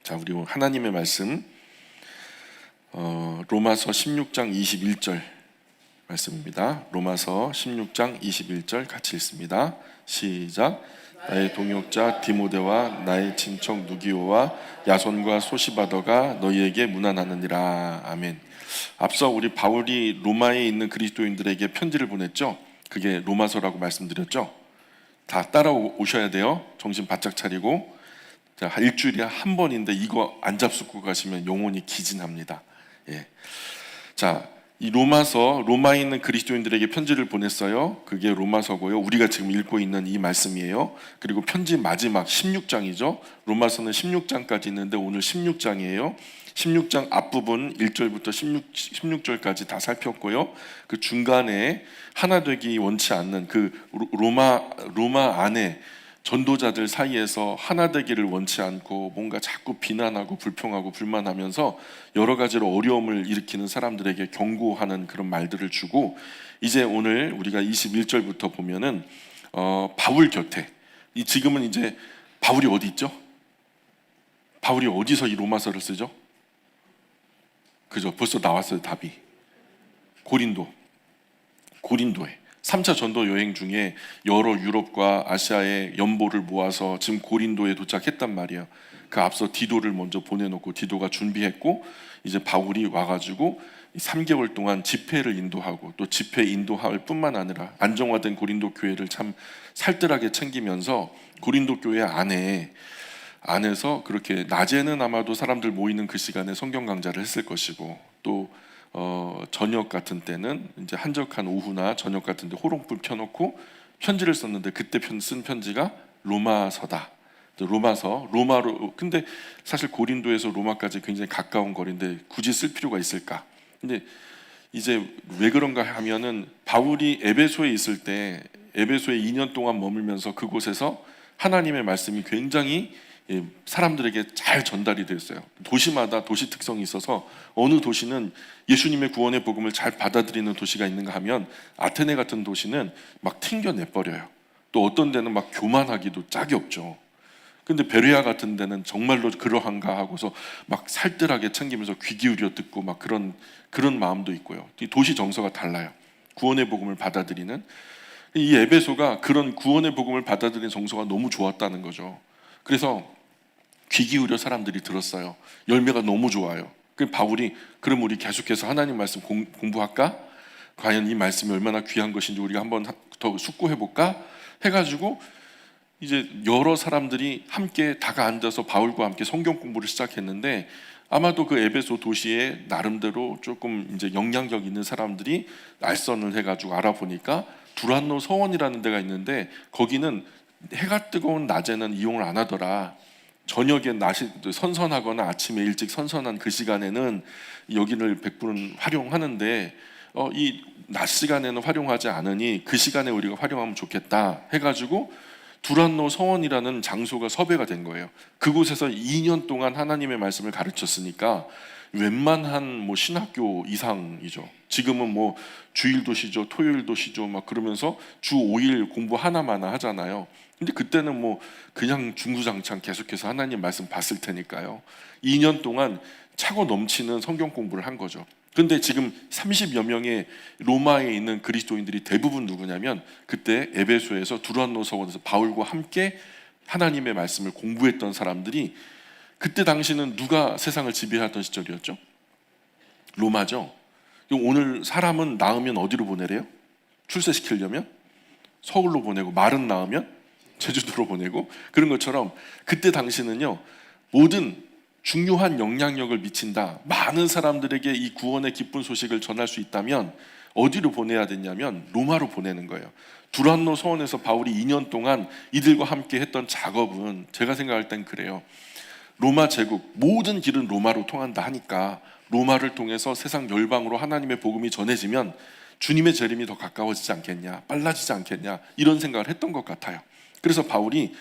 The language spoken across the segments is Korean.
자, 우리 하나님의 말씀 로마서 16장 21절 말씀입니다. 로마서 16장 21절 같이 읽습니다. 시작. 나의 동역자 디모데와 나의 친척 누기오와 야손과 소시바더가 너희에게 문안하느니라. 아멘. 앞서 우리 바울이 로마에 있는 그리스도인들에게 편지를 보냈죠. 그게 로마서라고 말씀드렸죠. 다 따라오셔야 돼요. 정신 바짝 차리고. 자, 일주일에 한 번인데 이거 안 잡수고 가시면 영혼이 기진합니다. 예. 자, 이 로마서, 로마에 있는 그리스도인들에게 편지를 보냈어요. 그게 로마서고요. 우리가 지금 읽고 있는 이 말씀이에요. 그리고 편지 마지막 16장이죠. 로마서는 16장까지 있는데 오늘 16장이에요. 16장 앞부분 1절부터 16절까지 다 살폈고요. 그 중간에 하나 되기 원치 않는 그 로마 안에 전도자들 사이에서 하나 되기를 원치 않고 뭔가 자꾸 비난하고 불평하고 불만하면서 여러 가지로 어려움을 일으키는 사람들에게 경고하는 그런 말들을 주고, 이제 오늘 우리가 21절부터 보면은 바울 곁에, 지금은 이제 바울이 어디 있죠? 바울이 어디서 이 로마서를 쓰죠? 그죠? 벌써 나왔어요, 답이. 고린도에 3차 전도 여행 중에 여러 유럽과 아시아의 연보를 모아서 지금 고린도에 도착했단 말이에요. 그 앞서 디도를 먼저 보내놓고 디도가 준비했고, 이제 바울이 와가지고 3개월 동안 집회를 인도하고, 또 집회 인도할 뿐만 아니라 안정화된 고린도 교회를 참 살뜰하게 챙기면서 고린도 교회 안에서 그렇게 낮에는 아마도 사람들 모이는 그 시간에 성경 강좌를 했을 것이고, 또 저녁 같은 때는 이제 한적한 오후나 저녁 같은 데 호롱불 켜놓고 편지를 썼는데, 그때 쓴 편지가 로마서다. 로마로. 근데 사실 고린도에서 로마까지 굉장히 가까운 거리인데 굳이 쓸 필요가 있을까? 근데 이제 왜 그런가 하면은 바울이 에베소에 있을 때, 에베소에 2년 동안 머물면서 그곳에서 하나님의 말씀이 굉장히 사람들에게 잘 전달이 됐어요. 도시마다 도시 특성이 있어서 어느 도시는 예수님의 구원의 복음을 잘 받아들이는 도시가 있는가 하면 아테네 같은 도시는 막 튕겨내버려요. 또 어떤 데는 막 교만하기도 짝이 없죠. 근데 베레아 같은 데는 정말로 그러한가 하고서 막 살뜰하게 챙기면서 귀 기울여 듣고 막 그런 마음도 있고요. 이 도시 정서가 달라요. 구원의 복음을 받아들이는, 이 에베소가 그런 구원의 복음을 받아들이는 정서가 너무 좋았다는 거죠. 그래서 귀 기울여 사람들이 들었어요. 열매가 너무 좋아요. 그래서 바울이, 그럼 우리 계속해서 하나님 말씀 공부할까? 과연 이 말씀이 얼마나 귀한 것인지 우리가 한번 더 숙고해볼까? 해가지고 이제 여러 사람들이 함께 다가 앉아서 바울과 함께 성경 공부를 시작했는데, 아마도 그 에베소 도시에 나름대로 조금 이제 영향력 있는 사람들이 알선을 해가지고 알아보니까 두란노 서원이라는 데가 있는데, 거기는 해가 뜨거운 낮에는 이용을 안 하더라. 저녁에 낮이 선선하거나 아침에 일찍 선선한 그 시간에는 여기를 100% 활용하는데, 이 낮 시간에는 활용하지 않으니 그 시간에 우리가 활용하면 좋겠다 해가지고 두란노 서원이라는 장소가 섭외가 된 거예요. 그곳에서 2년 동안 하나님의 말씀을 가르쳤으니까 웬만한 뭐 신학교 이상이죠. 지금은 뭐 주일도 쉬죠, 토요일도 쉬죠, 막 그러면서 주 5일 공부 하나만 하잖아요. 근데 그때는 뭐 그냥 중구장창 계속해서 하나님 말씀 봤을 테니까요. 2년 동안 차고 넘치는 성경 공부를 한 거죠. 근데 지금 30여 명의 로마에 있는 그리스도인들이 대부분 누구냐면, 그때 에베소에서 두란노 서원에서 바울과 함께 하나님의 말씀을 공부했던 사람들이, 그때 당시는 누가 세상을 지배하던 시절이었죠? 로마죠. 오늘 사람은 낳으면 어디로 보내래요? 출세시키려면 서울로 보내고, 말은 낳으면 제주도로 보내고, 그런 것처럼 그때 당시는요, 모든 중요한 영향력을 미친다, 많은 사람들에게 이 구원의 기쁜 소식을 전할 수 있다면 어디로 보내야 되냐면 로마로 보내는 거예요. 두란노 서원에서 바울이 2년 동안 이들과 함께 했던 작업은, 제가 생각할 땐 그래요. 로마 제국 모든 길은 로마로 통한다 하니까 로마를 통해서 세상 열방으로 하나님의 복음이 전해지면 주님의 재림이 더 가까워지지 않겠냐, 빨라지지 않겠냐, 이런 생각을 했던 것 같아요. 그래서 바울이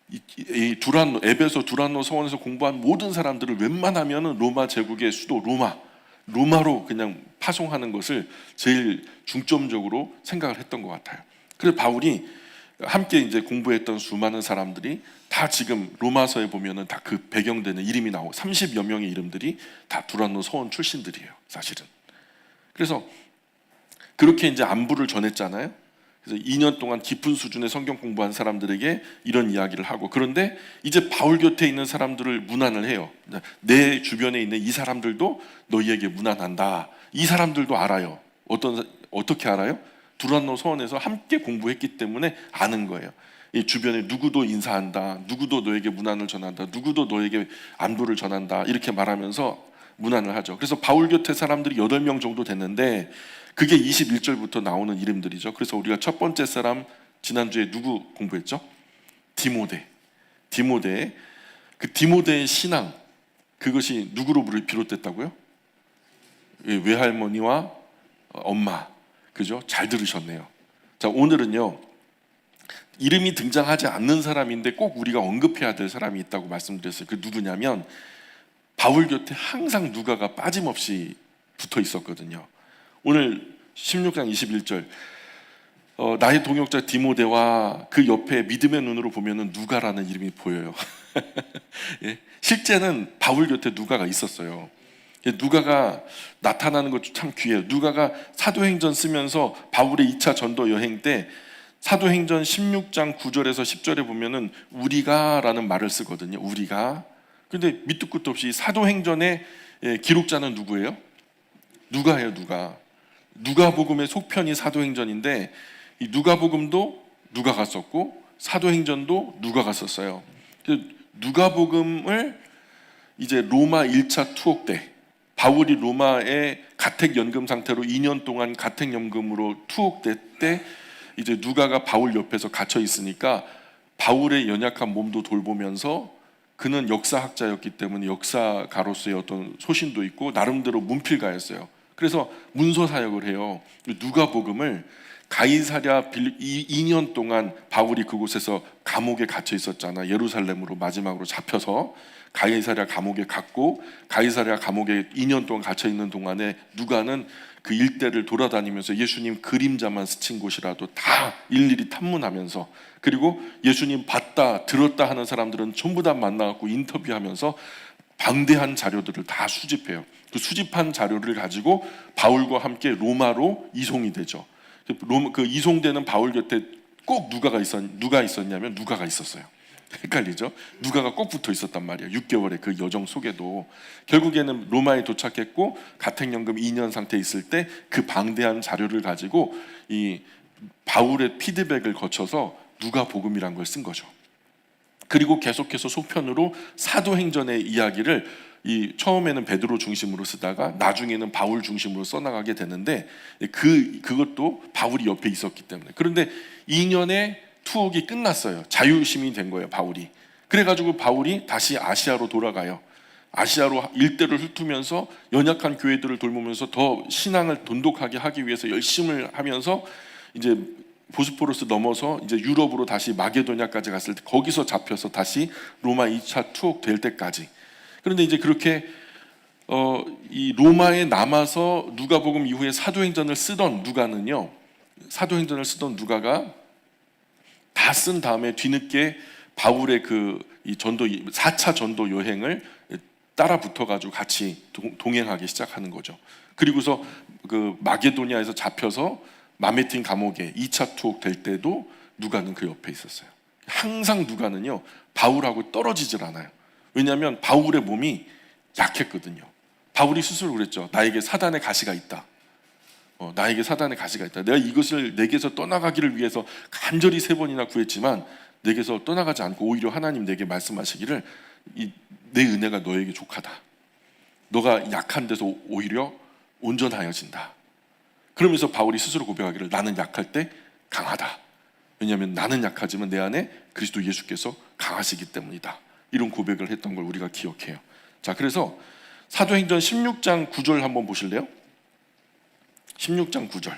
이 에베소 두란노 서원에서 공부한 모든 사람들을 웬만하면 로마 제국의 수도 로마로 그냥 파송하는 것을 제일 중점적으로 생각을 했던 것 같아요. 그래서 바울이 함께 이제 공부했던 수많은 사람들이 다 지금 로마서에 보면은 다 그 배경되는 이름이 나오고 30여 명의 이름들이 다 두란노 서원 출신들이에요, 사실은. 그래서 그렇게 이제 안부를 전했잖아요. 그래서 2년 동안 깊은 수준의 성경 공부한 사람들에게 이런 이야기를 하고, 그런데 이제 바울 곁에 있는 사람들을 문안을 해요. 내 주변에 있는 이 사람들도 너희에게 문안한다. 이 사람들도 알아요. 어떻게 알아요? 두란노 서원에서 함께 공부했기 때문에 아는 거예요. 이 주변에 누구도 인사한다, 누구도 너에게 문안을 전한다, 누구도 너에게 안부를 전한다, 이렇게 말하면서 문안을 하죠. 그래서 바울 곁에 사람들이 8명 정도 됐는데 그게 21절부터 나오는 이름들이죠. 그래서 우리가 첫 번째 사람, 지난주에 누구 공부했죠? 디모데. 그 디모데의 신앙, 그것이 누구로 비롯됐다고요? 외할머니와 엄마. 그죠? 잘 들으셨네요. 자, 오늘은요, 이름이 등장하지 않는 사람인데 꼭 우리가 언급해야 될 사람이 있다고 말씀드렸어요. 그 누구냐면 바울 곁에 항상 누가가 빠짐없이 붙어 있었거든요. 오늘 16장 21절, 나의 동역자 디모데와 그 옆에 믿음의 눈으로 보면은 누가라는 이름이 보여요. 예? 실제는 바울 곁에 누가가 있었어요. 누가가 나타나는 것도 참 귀해요. 누가가 사도행전 쓰면서 바울의 2차 전도 여행 때 사도행전 16장 9절에서 10절에 보면은 우리가라는 말을 쓰거든요. 우리가. 근데 밑도 끝도 없이 사도행전의 기록자는 누구예요? 누가예요, 누가. 누가복음의 속편이 사도행전인데 이 누가복음도 누가가 썼고 사도행전도 누가가 썼어요. 누가복음을 이제 로마 1차 투옥 때 바울이 로마의 가택연금 상태로 2년 동안 가택연금으로 투옥될 때 이제 누가가 바울 옆에서 갇혀 있으니까 바울의 연약한 몸도 돌보면서, 그는 역사학자였기 때문에 역사가로서의 어떤 소신도 있고 나름대로 문필가였어요. 그래서 문서 사역을 해요. 누가복음을 가이사랴 2년 동안 바울이 그곳에서 감옥에 갇혀 있었잖아. 예루살렘으로 마지막으로 잡혀서 가이사랴 감옥에 갔고, 가이사랴 감옥에 2년 동안 갇혀 있는 동안에 누가는 그 일대를 돌아다니면서 예수님 그림자만 스친 곳이라도 다 일일이 탐문하면서, 그리고 예수님 봤다 들었다 하는 사람들은 전부 다 만나갖고 인터뷰하면서 방대한 자료들을 다 수집해요. 그 수집한 자료를 가지고 바울과 함께 로마로 이송이 되죠. 그 이송되는 바울 곁에 꼭 누가 있었냐면 누가가 있었어요. 헷갈리죠? 누가가 꼭 붙어 있었단 말이에요. 6개월의 그 여정 속에도. 결국에는 로마에 도착했고 가택연금 2년 상태에 있을 때 그 방대한 자료를 가지고 이 바울의 피드백을 거쳐서 누가복음이란 걸 쓴 거죠. 그리고 계속해서 속편으로 사도행전의 이야기를 처음에는 베드로 중심으로 쓰다가 나중에는 바울 중심으로 써나가게 되는데, 그것도 바울이 옆에 있었기 때문에. 그런데 2년의 투옥이 끝났어요. 자유시민이 된 거예요, 바울이. 그래가지고 바울이 다시 아시아로 돌아가요. 아시아로 일대를 훑으면서 연약한 교회들을 돌보면서 더 신앙을 돈독하게 하기 위해서 열심을 하면서 이제 보스포러스 넘어서 이제 유럽으로 다시 마게도냐까지 갔을 때 거기서 잡혀서 다시 로마 2차 투옥 될 때까지. 그런데 이제 그렇게 이 로마에 남아서 누가복음 이후에 사도행전을 쓰던 누가가 다 쓴 다음에 뒤늦게 바울의 이 4차 전도 여행을 따라 붙어가지고 같이 동행하기 시작하는 거죠. 그리고서 그 마게도니아에서 잡혀서 마메틴 감옥에 2차 투옥 될 때도 누가는 그 옆에 있었어요. 항상 누가는요 바울하고 떨어지질 않아요. 왜냐하면 바울의 몸이 약했거든요. 바울이 스스로 그랬죠. 나에게 사단의 가시가 있다. 나에게 사단의 가시가 있다. 내가 이것을 내게서 떠나가기를 위해서 간절히 3번이나 구했지만 내게서 떠나가지 않고 오히려 하나님 내게 말씀하시기를 내 은혜가 너에게 족하다. 너가 약한 데서 오히려 온전하여진다. 그러면서 바울이 스스로 고백하기를 나는 약할 때 강하다. 왜냐하면 나는 약하지만 내 안에 그리스도 예수께서 강하시기 때문이다. 이런 고백을 했던 걸 우리가 기억해요. 자, 그래서 사도행전 16장 9절 한번 보실래요? 16장 9절.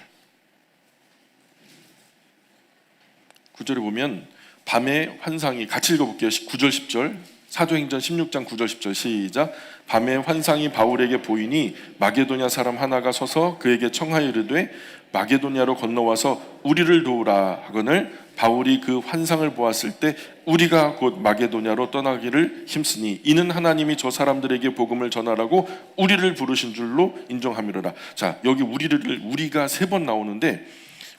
9절에 보면 밤에 환상이, 같이 읽어볼게요. 9절 10절. 사도행전 16장 9절 10절 시작. 밤에 환상이 바울에게 보이니 마게도냐 사람 하나가 서서 그에게 청하여 이르되 마게도냐로 건너와서 우리를 도우라 하거늘 바울이 그 환상을 보았을 때 우리가 곧 마게도냐로 떠나기를 힘쓰니 이는 하나님이 저 사람들에게 복음을 전하라고 우리를 부르신 줄로 인정함이로라. 자, 여기 우리가 3번 나오는데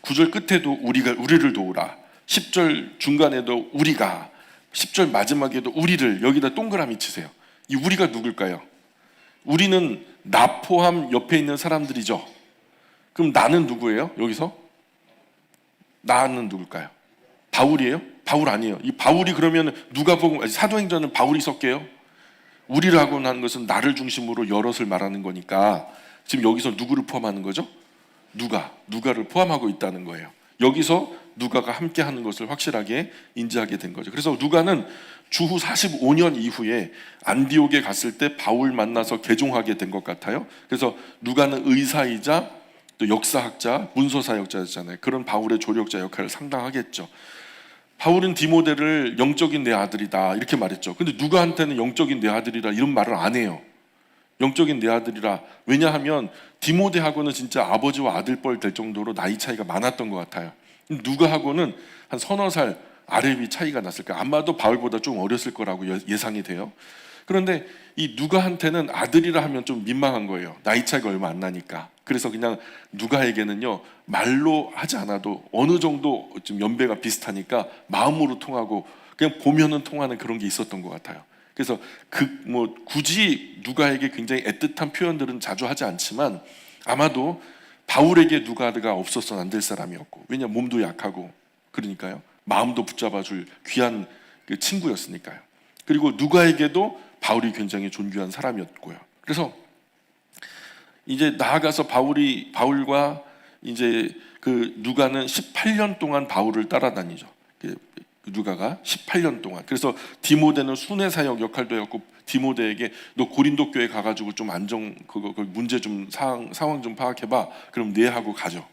9절 끝에도 우리를 도우라, 10절 중간에도 우리가, 10절 마지막에도 우리를, 여기다 동그라미 치세요. 이 우리가 누굴까요? 우리는 나 포함 옆에 있는 사람들이죠. 그럼 나는 누구예요? 여기서 나는 누굴까요? 바울이에요? 바울 아니에요. 이 바울이 그러면 누가복음, 사도행전은 바울이 썼게요. 우리라고 하는 것은 나를 중심으로 여럿을 말하는 거니까 지금 여기서 누구를 포함하는 거죠? 누가를 포함하고 있다는 거예요. 여기서 누가가 함께 하는 것을 확실하게 인지하게 된 거죠. 그래서 누가는 주후 45년 이후에 안디옥에 갔을 때 바울 만나서 개종하게 된 것 같아요. 그래서 누가는 의사이자 또 역사학자, 문서사역자였잖아요. 그런 바울의 조력자 역할을 상당하겠죠. 바울은 디모데를 영적인 내 아들이다 이렇게 말했죠. 근데 누가한테는 영적인 내 아들이라 이런 말을 안 해요. 영적인 내 아들이라. 왜냐하면 디모데하고는 진짜 아버지와 아들뻘 될 정도로 나이 차이가 많았던 것 같아요. 누가하고는 한 서너 살 아래 위 차이가 났을 거예요. 아마도 바울보다 좀 어렸을 거라고 예상이 돼요. 그런데 이 누가한테는 아들이라 하면 좀 민망한 거예요. 나이 차이가 얼마 안 나니까. 그래서 그냥 누가에게는요, 말로 하지 않아도 어느 정도 좀 연배가 비슷하니까 마음으로 통하고 그냥 보면은 통하는 그런 게 있었던 것 같아요. 그래서 굳이 누가에게 굉장히 애틋한 표현들은 자주 하지 않지만 아마도 바울에게 누가가 없었어는 안 될 사람이었고, 왜냐 몸도 약하고 그러니까요. 마음도 붙잡아줄 귀한 그 친구였으니까요. 그리고 누가에게도 바울이 굉장히 존귀한 사람이었고요. 그래서 이제 나아가서 바울과 이제 그 누가는 18년 동안 바울을 따라다니죠. 누가가 18년 동안. 그래서 디모데는 순회 사역 역할도 했고, 디모데에게 너 고린도 교회 가가지고 좀 그 문제 좀 상황 좀 파악해봐. 그럼 네 하고 가죠.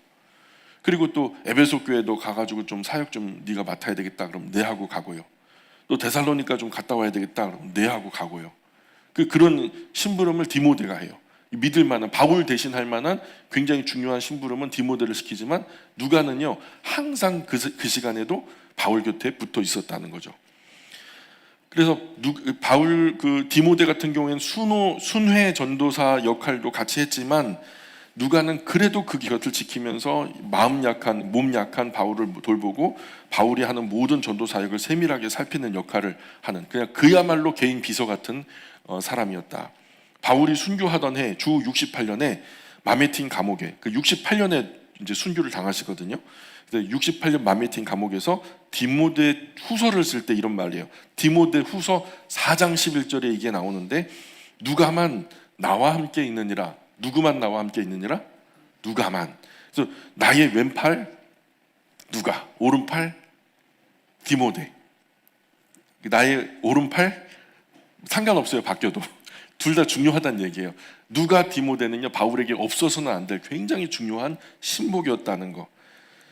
그리고 또 에베소 교회도 가가지고 좀 사역 좀 네가 맡아야 되겠다. 그럼 네 하고 가고요. 또 데살로니가 좀 갔다 와야 되겠다. 그럼 네 하고 가고요. 그런 심부름을 디모데가 해요. 믿을 만한, 바울 대신 할 만한 굉장히 중요한 심부름은 디모데를 시키지만 누가는요 항상 그 시간에도 바울 곁에 붙어 있었다는 거죠. 그래서 디모데 같은 경우에는 순회 전도사 역할도 같이 했지만 누가는 그래도 그 곁을 지키면서 몸 약한 바울을 돌보고 바울이 하는 모든 전도 사역을 세밀하게 살피는 역할을 하는, 그냥 그야말로 개인 비서 같은 사람이었다. 바울이 순교하던 해 주 68년에 마메틴 감옥에, 그 68년에 이제 순교를 당하시거든요. 68년 마메틴 감옥에서 디모데 후서를 쓸 때 이런 말이에요. 디모데 후서 4장 11절에 이게 나오는데 누가만 나와 함께 있느니라. 누구만 나와 함께 있느니라? 누가만. 그래서 나의 왼팔 누가, 오른팔 디모데. 나의 오른팔 상관없어요. 바뀌어도 둘 다 중요하다는 얘기예요. 누가 디모데는요 바울에게 없어서는 안 될 굉장히 중요한 신복이었다는 거.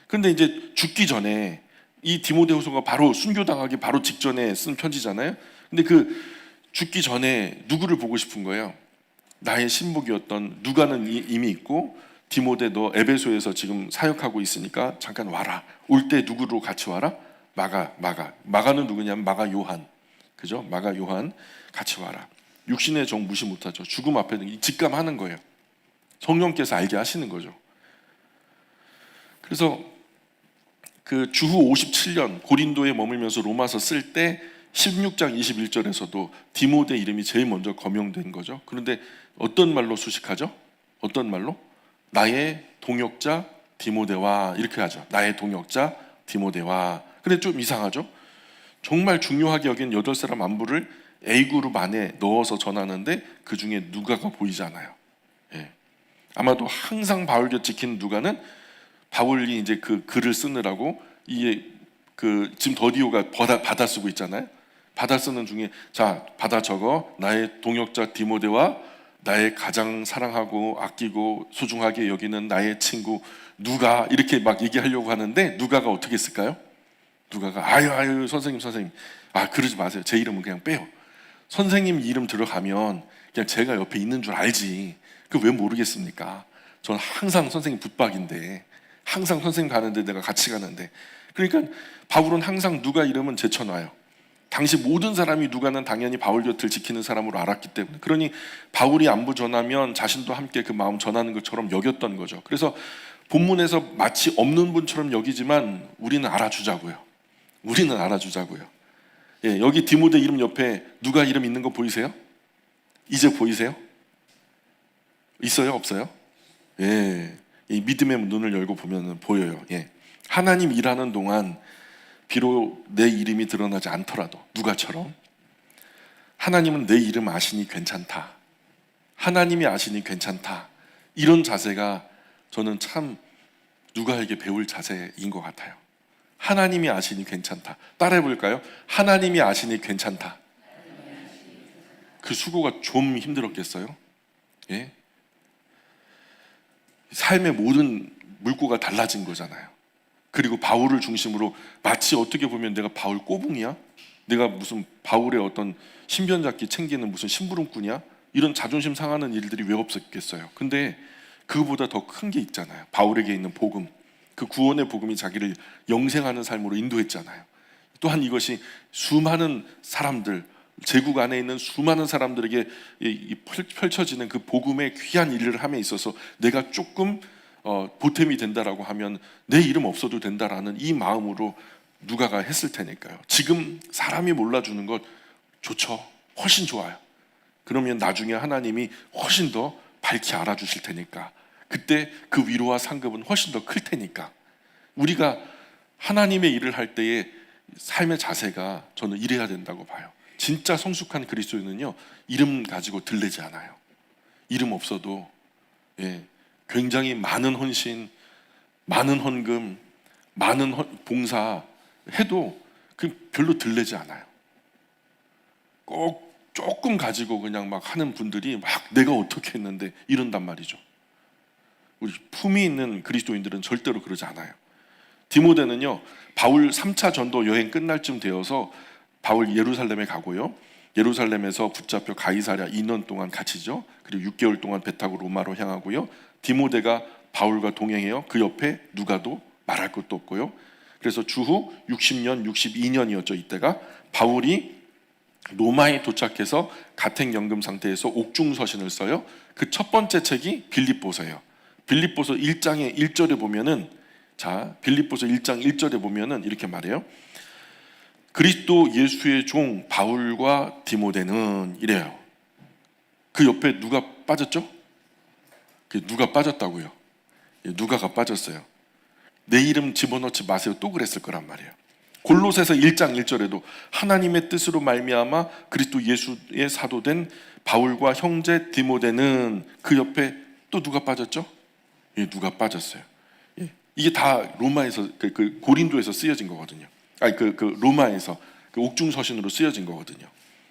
근데 이제 죽기 전에 이 디모데후서가 바로 순교당하기 바로 직전에 쓴 편지잖아요. 근데 그 죽기 전에 누구를 보고 싶은 거예요? 나의 신복이었던 누가는 이미 있고, 디모데 너 에베소에서 지금 사역하고 있으니까 잠깐 와라. 올 때 누구로 같이 와라? 마가는 누구냐면 마가 요한, 그죠? 마가 요한 같이 와라. 육신의 정 무시 못하죠. 죽음 앞에 직감하는 거예요. 성령께서 알게 하시는 거죠. 그래서 그 주후 57년 고린도에 머물면서 로마서 쓸 때 16장 21절에서도 디모데 이름이 제일 먼저 거명된 거죠. 그런데 어떤 말로 수식하죠? 어떤 말로? 나의 동역자 디모데와, 이렇게 하죠. 나의 동역자 디모데와. 근데 좀 이상하죠? 정말 중요하게 여긴 8사람 안부를 A그룹 안에 넣어서 전하는데 그 중에 누가가 보이잖아요. 예. 아마도 항상 바울 곁 지키는 누가는 바울이 이제 그 글을 쓰느라고 이게 지금 더디오가 받아 쓰고 있잖아요. 받아 쓰는 중에 자, 받아 적어. 나의 동역자 디모데와 나의 가장 사랑하고 아끼고 소중하게 여기는 나의 친구 누가, 이렇게 막 얘기하려고 하는데 누가가 어떻게 했을까요? 누가가 아유 선생님 그러지 마세요. 제 이름은 그냥 빼요. 선생님 이름 들어가면 그냥 제가 옆에 있는 줄 알지. 그 왜 모르겠습니까? 저는 항상 선생님 붙박인데, 항상 선생님 가는데 내가 같이 가는데 그러니까 바울은 항상 누가 이름은 제쳐놔요. 당시 모든 사람이 누가는 당연히 바울 곁을 지키는 사람으로 알았기 때문에, 그러니 바울이 안부 전하면 자신도 함께 그 마음 전하는 것처럼 여겼던 거죠. 그래서 본문에서 마치 없는 분처럼 여기지만 우리는 알아주자고요. 우리는 알아주자고요. 예, 여기 디모데 이름 옆에 누가 이름 있는 거 보이세요? 이제 보이세요? 있어요? 없어요? 예, 이 믿음의 눈을 열고 보면 보여요. 예. 하나님 일하는 동안 비록 내 이름이 드러나지 않더라도 누가처럼 하나님은 내 이름 아시니 괜찮다, 하나님이 아시니 괜찮다, 이런 자세가 저는 참 누가에게 배울 자세인 것 같아요. 하나님이 아시니 괜찮다. 따라해 볼까요? 하나님이 아시니 괜찮다. 그 수고가 좀 힘들었겠어요? 예? 삶의 모든 물꼬가 달라진 거잖아요. 그리고 바울을 중심으로 마치 어떻게 보면 내가 바울 꼬붕이야? 내가 무슨 바울의 어떤 신변잡기 챙기는 무슨 심부름꾼이야? 이런 자존심 상하는 일들이 왜 없었겠어요? 근데 그거보다 더 큰 게 있잖아요. 바울에게 있는 복음, 그 구원의 복음이 자기를 영생하는 삶으로 인도했잖아요. 또한 이것이 수많은 사람들, 제국 안에 있는 수많은 사람들에게 펼쳐지는 그 복음의 귀한 일을 함에 있어서 내가 조금 보탬이 된다라고 하면 내 이름 없어도 된다라는 이 마음으로 누가가 했을 테니까요. 지금 사람이 몰라주는 것 좋죠. 훨씬 좋아요. 그러면 나중에 하나님이 훨씬 더 밝히 알아주실 테니까, 그때 그 위로와 상급은 훨씬 더 클 테니까, 우리가 하나님의 일을 할 때의 삶의 자세가 저는 이래야 된다고 봐요. 진짜 성숙한 그리스도인은요, 이름 가지고 들리지 않아요. 이름 없어도 굉장히 많은 헌신, 많은 헌금, 많은 봉사 해도 그 별로 들리지 않아요. 꼭 조금 가지고 그냥 막 하는 분들이 막 내가 어떻게 했는데 이런단 말이죠. 우리 품이 있는 그리스도인들은 절대로 그러지 않아요. 디모데는요, 바울 3차 전도 여행 끝날 쯤 되어서 바울 예루살렘에 가고요, 예루살렘에서 붙잡혀 가이사랴 2년 동안 갇히죠. 그리고 6개월 동안 배 타고 로마로 향하고요, 디모데가 바울과 동행해요. 그 옆에 누가도 말할 것도 없고요. 그래서 주후 60년, 62년이었죠. 이때가 바울이 로마에 도착해서 가택연금 상태에서 옥중서신을 써요. 그 첫 번째 책이 빌립보서예요. 빌립보서 1장의 1절에 보면은, 자, 빌립보서 1장 1절에 보면은 이렇게 말해요. 그리스도 예수의 종 바울과 디모데는 이래요. 그 옆에 누가 빠졌죠? 누가 빠졌다고요? 누가가 빠졌어요. 내 이름 집어넣지 마세요. 또 그랬을 거란 말이에요. 골로새서 1장 1절에도 하나님의 뜻으로 말미암아 그리스도 예수의 사도된 바울과 형제 디모데는, 그 옆에 또 누가 빠졌죠? 누가 빠졌어요. 이게 다 로마에서 그 고린도에서 쓰여진 거거든요. 아니 그 로마에서 그 옥중서신으로 쓰여진 거거든요.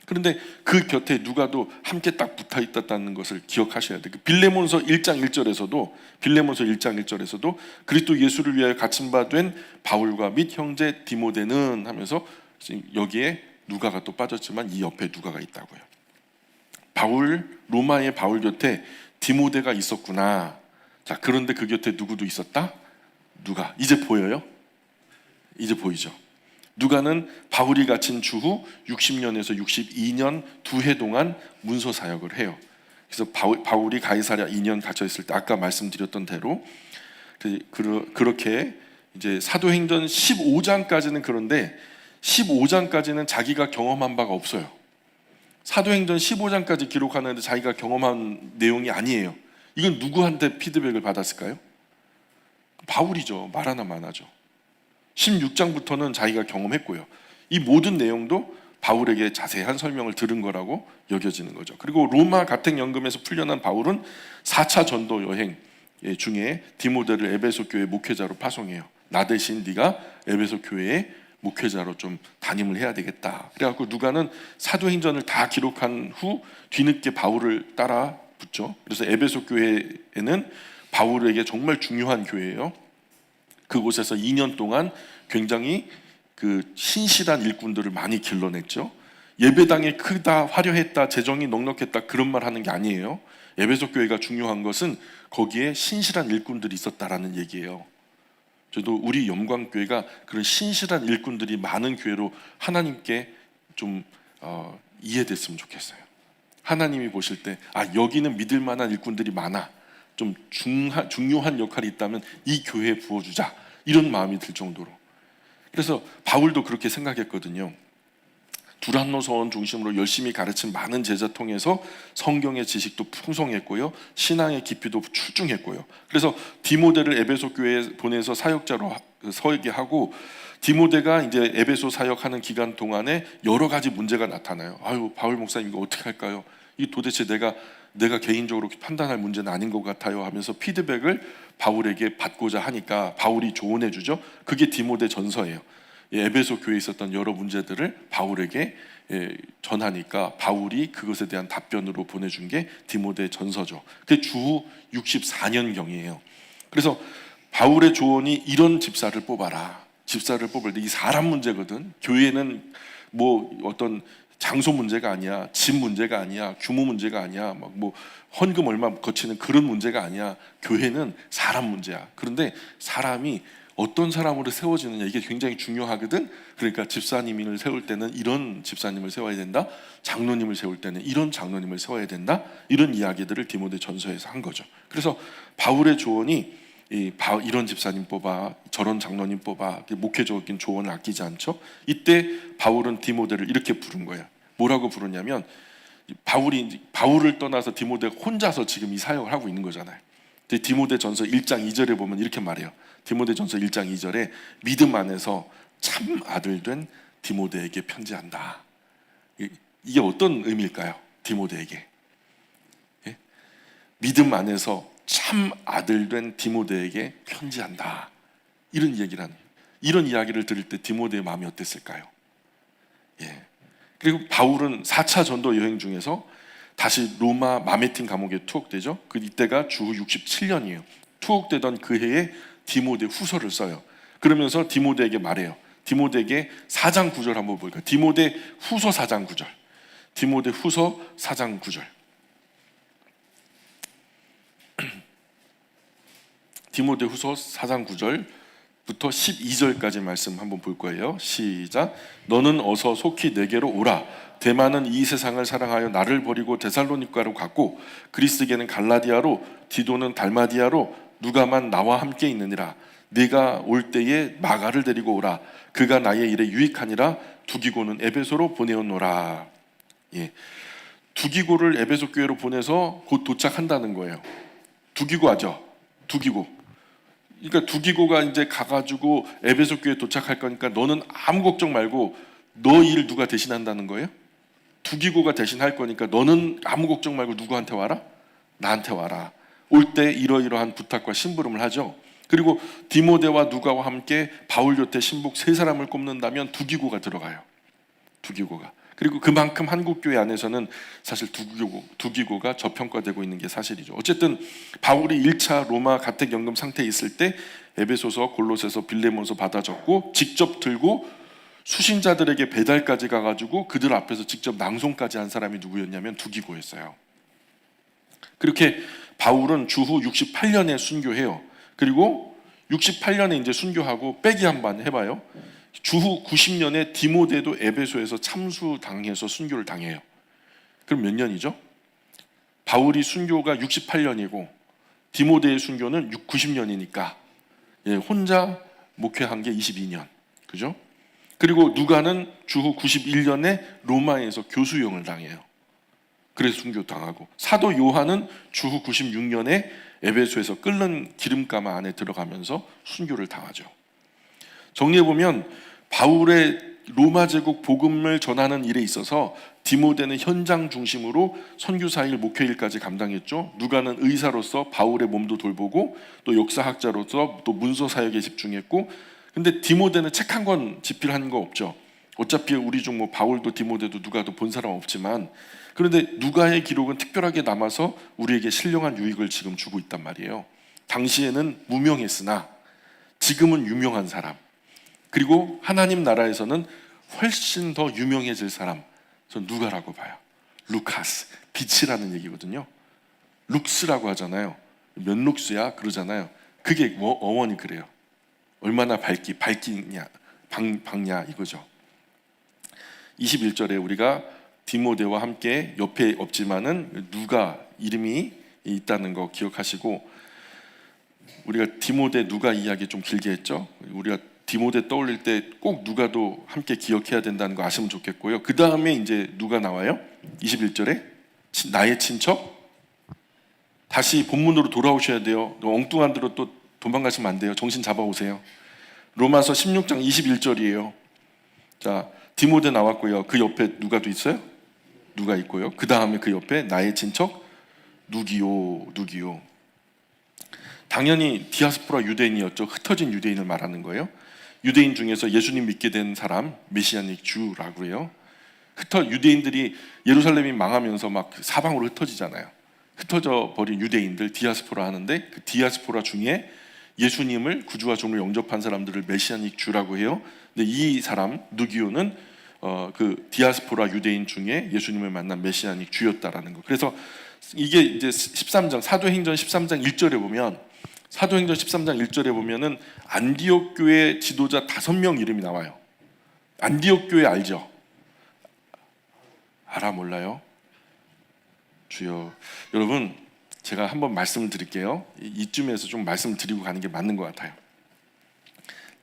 그런데 그 곁에 누가도 함께 딱 붙어 있다는 것을 기억하셔야 돼요. 빌레몬서 1장 1절에서도 그리스도 예수를 위하여 갇힌 바 된 바울과 및 형제 디모데는 하면서 여기에 누가가 또 빠졌지만 이 옆에 누가가 있다고요. 로마의 바울 곁에 디모데가 있었구나. 자, 그런데 그 곁에 누구도 있었다? 누가. 이제 보여요? 이제 보이죠? 누가는 바울이 갇힌 주후 60년에서 62년 2해 동안 문서 사역을 해요. 그래서 바울이 가이사랴 2년 갇혀 있을 때 아까 말씀드렸던 대로 그렇게 이제 사도행전 15장까지는, 그런데 15장까지는 자기가 경험한 바가 없어요. 사도행전 15장까지 기록하는데 자기가 경험한 내용이 아니에요. 이건 누구한테 피드백을 받았을까요? 바울이죠. 말 하나만 하죠. 16장부터는 자기가 경험했고요. 이 모든 내용도 바울에게 자세한 설명을 들은 거라고 여겨지는 거죠. 그리고 로마 가택연금에서 풀려난 바울은 4차 전도 여행 중에 디모데를 에베소 교회 목회자로 파송해요. 나 대신 네가 에베소 교회의 목회자로 좀 담임을 해야 되겠다. 그래갖고 누가는 사도행전을 다 기록한 후 뒤늦게 바울을 따라 붙죠. 그래서 에베소 교회에는 바울에게 정말 중요한 교회예요. 그곳에서 2년 동안 굉장히 그 신실한 일꾼들을 많이 길러냈죠. 예배당이 크다, 화려했다, 재정이 넉넉했다, 그런 말 하는 게 아니에요. 에베소 교회가 중요한 것은 거기에 신실한 일꾼들이 있었다라는 얘기예요. 저도 우리 영광교회가 그런 신실한 일꾼들이 많은 교회로 하나님께 좀 이해됐으면 좋겠어요. 하나님이 보실 때 여기는 믿을 만한 일꾼들이 많아, 좀 중요한 역할이 있다면 이 교회에 부어주자, 이런 마음이 들 정도로. 그래서 바울도 그렇게 생각했거든요. 두란노 서원 중심으로 열심히 가르친 많은 제자 통해서 성경의 지식도 풍성했고요, 신앙의 깊이도 출중했고요. 그래서 디모데를 에베소 교회에 보내서 사역자로 서게 하고, 디모데가 이제 에베소 사역하는 기간 동안에 여러 가지 문제가 나타나요. 바울 목사님 이거 어떻게 할까요? 이 도대체 내가 개인적으로 판단할 문제는 아닌 것 같아요 하면서 피드백을 바울에게 받고자 하니까 바울이 조언해 주죠. 그게 디모데 전서예요. 에베소 교회에 있었던 여러 문제들을 바울에게 전하니까 바울이 그것에 대한 답변으로 보내준 게 디모데 전서죠. 그게 주후 64년경이에요. 그래서 바울의 조언이 이런 집사를 뽑아라. 집사를 뽑을 때 이 사람 문제거든. 교회는 뭐 어떤 장소 문제가 아니야, 집 문제가 아니야, 규모 문제가 아니야, 막 뭐 헌금 얼마 거치는 그런 문제가 아니야. 교회는 사람 문제야. 그런데 사람이 어떤 사람으로 세워지느냐, 이게 굉장히 중요하거든. 그러니까 집사님을 세울 때는 이런 집사님을 세워야 된다, 장로님을 세울 때는 이런 장로님을 세워야 된다, 이런 이야기들을 디모데 전서에서 한 거죠. 그래서 바울의 조언이 이런 집사님 뽑아, 저런 장로님 뽑아, 목회적인 조언을 아끼지 않죠. 이때 바울은 디모데를 이렇게 부른 거예요. 뭐라고 부르냐면, 바울을 떠나서 디모데가 혼자서 지금 이 사역을 하고 있는 거잖아요. 디모데 전서 1장 2절에 보면 이렇게 말해요. 디모데 전서 1장 2절에 믿음 안에서 참 아들 된 디모데에게 편지한다. 이게 어떤 의미일까요? 디모데에게. 믿음 안에서 참 아들 된 디모데에게 편지한다, 이런 얘기를 하는, 이런 이야기를 들을 때 디모데의 마음이 어땠을까요? 그리고 바울은 4차 전도 여행 중에서 다시 로마 마메틴 감옥에 투옥되죠. 이때가 주후 67년이에요. 투옥되던 그 해에 디모데 후서를 써요. 그러면서 디모데에게 말해요. 디모데에게 4장 9절 한번 볼까요? 디모데 후서 4장 9절. 디모데 후서 4장 9절. 디모데 후서 4장 9절부터 12절까지 말씀 한번 볼 거예요. 시작. 너는 어서 속히 내게로 오라. 데마는 이 세상을 사랑하여 나를 버리고 데살로니가로 갔고, 그리스게는 갈라디아로, 디도는 달마디아로, 누가만 나와 함께 있느니라. 네가 올 때에 마가를 데리고 오라. 그가 나의 일에 유익하니라. 두기고는 에베소로 보내었노라. 두기고를 에베소 교회로 보내서 곧 도착한다는 거예요. 두기고 하죠. 두기고. 그러니까 두기고가 이제 가가지고 에베소 교회에 도착할 거니까 너는 아무 걱정 말고, 너 일 누가 대신한다는 거예요? 두기고가 대신할 거니까 너는 아무 걱정 말고 누구한테 와라? 나한테 와라. 올 때 이러이러한 부탁과 심부름을 하죠. 그리고 디모데와 누가와 함께 바울 요태 신복 3사람을 꼽는다면 두기고가 들어가요. 두기고가. 그리고 그만큼 한국교회 안에서는 사실 두기고가 저평가되고 있는 게 사실이죠. 어쨌든 바울이 1차 로마 가택연금 상태에 있을 때 에베소서, 골로새서, 빌레몬서 받아 적고 직접 들고 수신자들에게 배달까지 가가지고 그들 앞에서 직접 낭송까지 한 사람이 누구였냐면 두기고였어요. 그렇게 바울은 주후 68년에 순교해요. 그리고 68년에 이제 순교하고 빼기 한번 해봐요. 주후 90년에 디모데도 에베소에서 참수당해서 순교를 당해요. 그럼 몇 년이죠? 바울이 순교가 68년이고 디모데의 순교는 90년이니까 혼자 목회한 게 22년. 그죠? 그리고 누가는 주후 91년에 로마에서 교수형을 당해요. 그래서 순교당하고, 사도 요한은 주후 96년에 에베소에서 끓는 기름가마 안에 들어가면서 순교를 당하죠. 정리해보면 바울의 로마 제국 복음을 전하는 일에 있어서 디모데는 현장 중심으로 선교사일 목회일까지 감당했죠. 누가는 의사로서 바울의 몸도 돌보고, 또 역사학자로서 또 문서 사역에 집중했고, 근데 디모데는 책 한 권 집필한 거 없죠. 어차피 우리 중 뭐 바울도 디모데도 누가도 본 사람 없지만, 그런데 누가의 기록은 특별하게 남아서 우리에게 신령한 유익을 지금 주고 있단 말이에요. 당시에는 무명했으나 지금은 유명한 사람, 그리고 하나님 나라에서는 훨씬 더 유명해질 사람, 전 누가라고 봐요. 루카스, 빛이라는 얘기거든요. 룩스라고 하잖아요. 몇 룩스야 그러잖아요. 그게 어원이 그래요. 얼마나 밝냐 이거죠. 21절에 우리가 디모데와 함께 옆에 없지만은 누가 이름이 있다는 거 기억하시고, 우리가 디모데 누가 이야기 좀 길게 했죠. 우리가 디모데 떠올릴 때 꼭 누가도 함께 기억해야 된다는 거 아시면 좋겠고요. 그 다음에 이제 누가 나와요? 21절에 나의 친척. 다시 본문으로 돌아오셔야 돼요. 엉뚱한 데로 또 도망가시면 안 돼요. 정신 잡아오세요. 로마서 16장 21절이에요. 자, 디모데 나왔고요. 그 옆에 누가도 있어요? 누가 있고요. 그 다음에 그 옆에 나의 친척 누기오. 당연히 디아스포라 유대인이었죠. 흩어진 유대인을 말하는 거예요. 유대인 중에서 예수님 믿게 된 사람, 메시아닉 주라고 해요. 유대인들이 예루살렘이 망하면서 막 사방으로 흩어지잖아요. 흩어져 버린 유대인들 디아스포라 하는데, 그 디아스포라 중에 예수님을 구주와 종으로 영접한 사람들을 메시아닉 주라고 해요. 근데 이 사람 누기오는 그 디아스포라 유대인 중에 예수님을 만난 메시아닉 주였다라는 거. 그래서 이게 이제 13장 사도행전 13장 1절에 보면, 사도행전 13장 1절에 보면은 안디옥 교회 지도자 5명 이름이 나와요. 안디옥 교회 알죠? 알아 몰라요? 주여. 여러분, 제가 한번 말씀을 드릴게요. 이쯤에서 좀 말씀을 드리고 가는 게 맞는 것 같아요.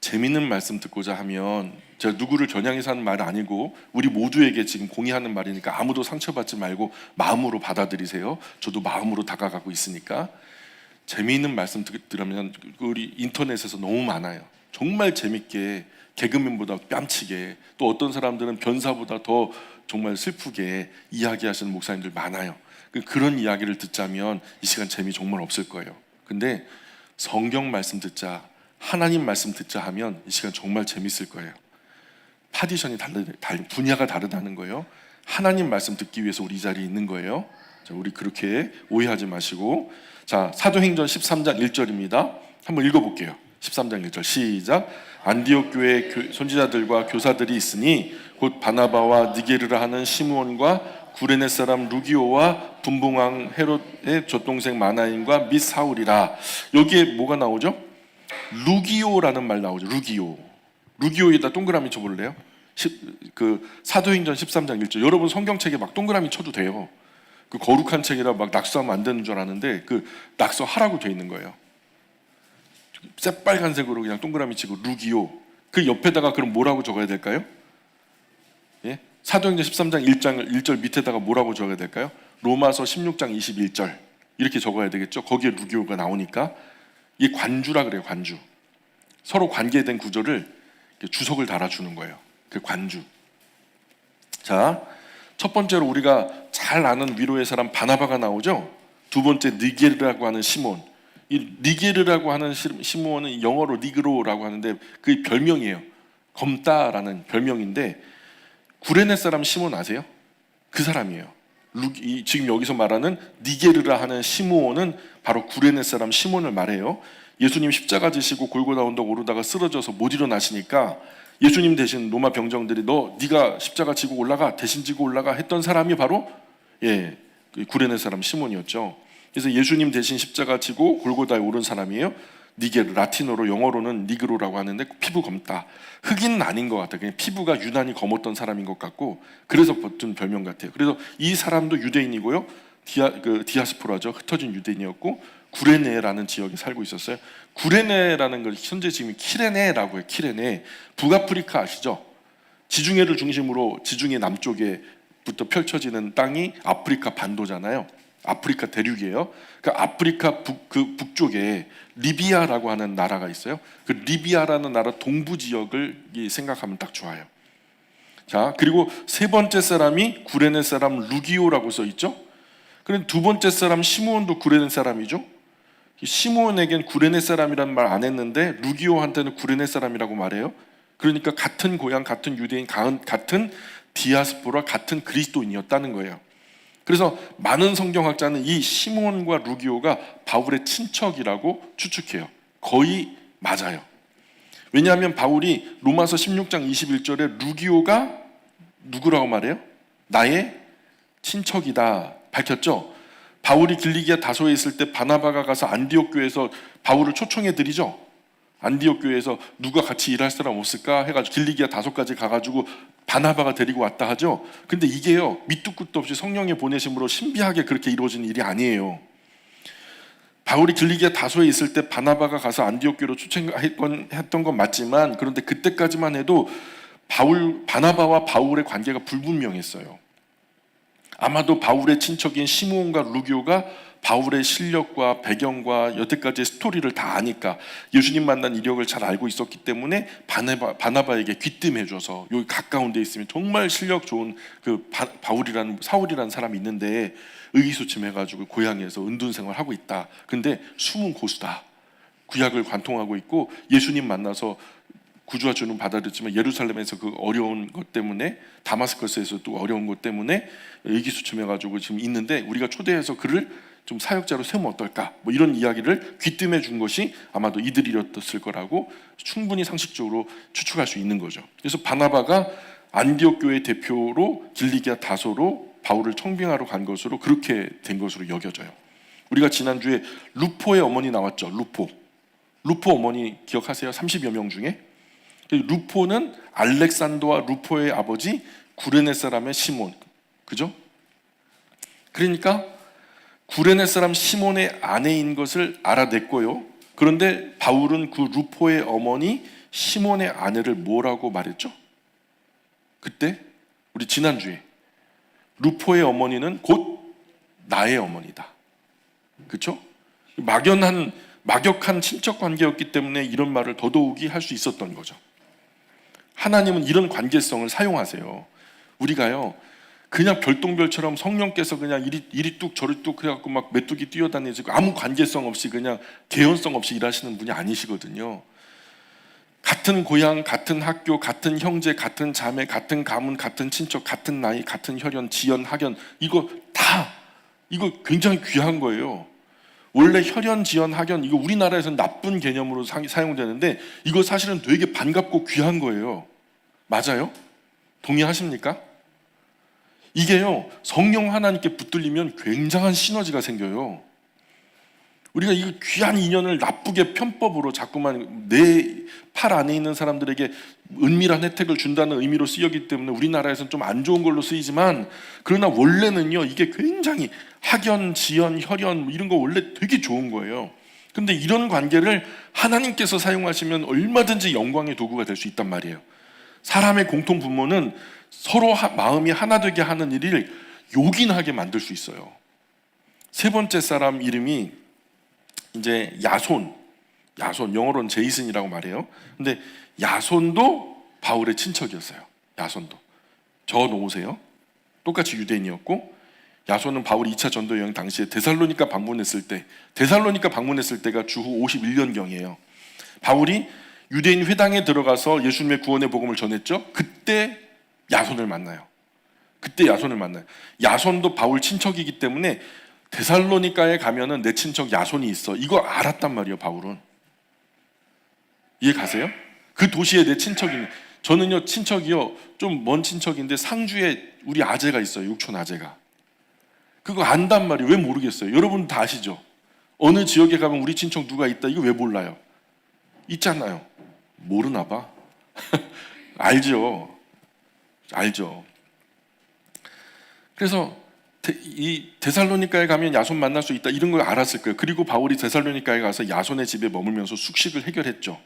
재밌는 말씀 듣고자 하면, 제가 누구를 겨냥해서 하는 말은 아니고 우리 모두에게 지금 공유하는 말이니까 아무도 상처받지 말고 마음으로 받아들이세요. 저도 마음으로 다가가고 있으니까. 재미있는 말씀 들으면 우리 인터넷에서 너무 많아요. 정말 재밌게, 개그맨보다 뺨치게, 또 어떤 사람들은 변사보다 더 정말 슬프게 이야기하시는 목사님들 많아요. 그런 이야기를 듣자면 이 시간 재미 정말 없을 거예요. 근데 성경 말씀 듣자, 하나님 말씀 듣자 하면 이 시간 정말 재밌을 거예요. 파디션이 분야가 다르다는 거예요. 하나님 말씀 듣기 위해서 우리 이 자리에 있는 거예요. 자, 우리 그렇게 오해하지 마시고, 자, 사도행전 13장 1절입니다. 한번 읽어볼게요. 13장 1절 시작. 안디옥 교회 선지자들과 교사들이 있으니 곧 바나바와 니게르라 하는 시므온과 구레네 사람 루기오와 분봉왕 헤롯의 젖동생 마나인과 및 사울이라. 여기에 뭐가 나오죠? 루기오라는 말 나오죠. 루기오에다 동그라미 쳐볼래요? 그 사도행전 13장 1절. 여러분 성경책에 막 동그라미 쳐도 돼요. 그 거룩한 책이라 막 낙서하면 안 되는 줄 알았는데 그 낙서하라고 돼 있는 거예요. 새빨간색으로 그냥 동그라미 치고 루기오. 그 옆에다가 그럼 뭐라고 적어야 될까요? 예? 사도행전 13장 1절 밑에다가 뭐라고 적어야 될까요? 로마서 16장 21절 이렇게 적어야 되겠죠. 거기에 루기오가 나오니까. 이 관주라 그래요. 관주. 서로 관계된 구절을 주석을 달아주는 거예요. 그 관주. 자, 첫 번째로 우리가 잘 아는 위로의 사람 바나바가 나오죠. 두 번째 니게르라고 하는 시몬. 이 니게르라고 하는 시몬은 영어로 니그로라고 하는데 그 별명이에요. 검다라는 별명인데, 구레네 사람 시몬 아세요? 그 사람이에요. 지금 여기서 말하는 니게르라 하는 시므온은 바로 구레네 사람 시몬을 말해요. 예수님 십자가 지시고 골고다 언덕 오르다가 쓰러져서 못 일어나시니까 예수님 대신 로마 병정들이 네가 십자가 지고 올라가, 대신 지고 올라가 했던 사람이 바로 구레네 사람 시몬이었죠. 그래서 예수님 대신 십자가 지고 골고다에 오른 사람이에요. 니게르, 라틴어로 영어로는 니그로라고 하는데 피부 검다. 흑인은 아닌 것 같아요. 그냥 피부가 유난히 검었던 사람인 것 같고, 그래서 붙은 별명 같아요. 그래서 이 사람도 유대인이고요. 디아스포라죠. 흩어진 유대인이었고 구레네라는 지역에 살고 있었어요. 구레네라는 걸 현재 지금 키레네라고 해요. 키레네. 북아프리카 아시죠? 지중해를 중심으로 지중해 남쪽에부터 펼쳐지는 땅이 아프리카 반도잖아요. 아프리카 대륙이에요. 그 아프리카 북쪽에 리비아라고 하는 나라가 있어요. 그 리비아라는 나라 동부 지역을 생각하면 딱 좋아요. 자, 그리고 세 번째 사람이 구레네 사람 루기오라고 써 있죠. 그런데 두 번째 사람 시므온도 구레네 사람이죠. 시므온에겐 구레네 사람이라는 말 안 했는데 루기오한테는 구레네 사람이라고 말해요. 그러니까 같은 고향, 같은 유대인, 같은 디아스포라, 같은 그리스도인이었다는 거예요. 그래서 많은 성경학자는 이 시므온과 루기오가 바울의 친척이라고 추측해요. 거의 맞아요. 왜냐하면 바울이 로마서 16장 21절에 루기오가 누구라고 말해요? 나의 친척이다 밝혔죠. 바울이 길리기아 다소에 있을 때 바나바가 가서 안디옥 교회에서 바울을 초청해 드리죠. 안디옥 교회에서 누가 같이 일할 사람 없을까 해가지고 길리기아 다소까지 가가지고 바나바가 데리고 왔다 하죠. 근데 이게요, 밑도 끝도 없이 성령의 보내심으로 신비하게 그렇게 이루어진 일이 아니에요. 바울이 길리기아 다소에 있을 때 바나바가 가서 안디옥 교회로 초청했던 건 맞지만, 그런데 그때까지만 해도 바나바와 바울의 관계가 불분명했어요. 아마도 바울의 친척인 시므온과 루기오가 바울의 실력과 배경과 여태까지의 스토리를 다 아니까, 예수님 만난 이력을 잘 알고 있었기 때문에 바나바에게 귀뜸해줘서 여기 가까운 데 있으면 정말 실력 좋은 그 사울이라는 사람이 있는데 의기소침해가지고 고향에서 은둔 생활하고 있다. 근데 숨은 고수다. 구약을 관통하고 있고 예수님 만나서 구주와 주는 받아들였지만 예루살렘에서 그 어려운 것 때문에, 다마스커스에서도 어려운 것 때문에 의기소침해가지고 지금 있는데 우리가 초대해서 그를 좀 사역자로 세우면 어떨까, 뭐 이런 이야기를 귀뜸해 준 것이 아마도 이들이었을 거라고 충분히 상식적으로 추측할 수 있는 거죠. 그래서 바나바가 안디옥 교회 대표로 길리기아 다소로 바울을 청빙하러 간 것으로 그렇게 된 것으로 여겨져요. 우리가 지난주에 루포의 어머니 나왔죠. 루포 어머니 기억하세요? 30여 명 중에 루포는 알렉산더와 루포의 아버지 구레네 사람의 시몬, 그죠? 그러니까 구레네 사람 시몬의 아내인 것을 알아냈고요. 그런데 바울은 그 루포의 어머니 시몬의 아내를 뭐라고 말했죠? 그때 우리 지난주에 루포의 어머니는 곧 나의 어머니다. 그렇죠? 막역한 친척 관계였기 때문에 이런 말을 더더욱이 할 수 있었던 거죠. 하나님은 이런 관계성을 사용하세요. 우리가요, 그냥 별똥별처럼 성령께서 그냥 이리 뚝 저리 뚝 그래갖고 막 메뚜기 뛰어다니고 아무 관계성 없이 그냥 개연성 없이 일하시는 분이 아니시거든요. 같은 고향, 같은 학교, 같은 형제, 같은 자매, 같은 가문, 같은 친척, 같은 나이, 같은 혈연, 지연, 학연, 이거 굉장히 귀한 거예요. 원래 혈연, 지연, 학연, 이거 우리나라에서는 나쁜 개념으로 사용되는데 이거 사실은 되게 반갑고 귀한 거예요. 맞아요? 동의하십니까? 이게요, 성령 하나님께 붙들리면 굉장한 시너지가 생겨요. 우리가 이 귀한 인연을 나쁘게 편법으로 자꾸만 내 팔 안에 있는 사람들에게 은밀한 혜택을 준다는 의미로 쓰이기 때문에 우리나라에서는 좀 안 좋은 걸로 쓰이지만, 그러나 원래는요, 이게 굉장히 학연, 지연, 혈연 이런 거 원래 되게 좋은 거예요. 근데 이런 관계를 하나님께서 사용하시면 얼마든지 영광의 도구가 될 수 있단 말이에요. 사람의 공통 분모는 서로 마음이 하나 되게 하는 일을 요긴하게 만들 수 있어요. 세 번째 사람 이름이 이제 야손, 영어로는 제이슨이라고 말해요. 근데 야손도 바울의 친척이었어요. 야손도. 저 놓으세요. 똑같이 유대인이었고, 야손은 바울이 2차 전도 여행 당시에 데살로니가 방문했을 때가 주후 51년경이에요. 바울이 유대인 회당에 들어가서 예수님의 구원의 복음을 전했죠. 그때 야손을 만나요. 야손도 바울 친척이기 때문에 데살로니가에 가면은 내 친척 야손이 있어, 이거 알았단 말이에요. 바울은. 이해 가세요? 그 도시에 내 친척이, 저는요 친척이요 좀 먼 친척인데 상주에 우리 아재가 있어요. 육촌 아재가. 그거 안단 말이에요. 왜 모르겠어요? 여러분 다 아시죠? 어느 지역에 가면 우리 친척 누가 있다, 이거 왜 몰라요? 있잖아요. 모르나 봐. 알죠. 그래서 이 데살로니가에 가면 야손 만날 수 있다, 이런 걸 알았을 거예요. 그리고 바울이 데살로니가에 가서 야손의 집에 머물면서 숙식을 해결했죠.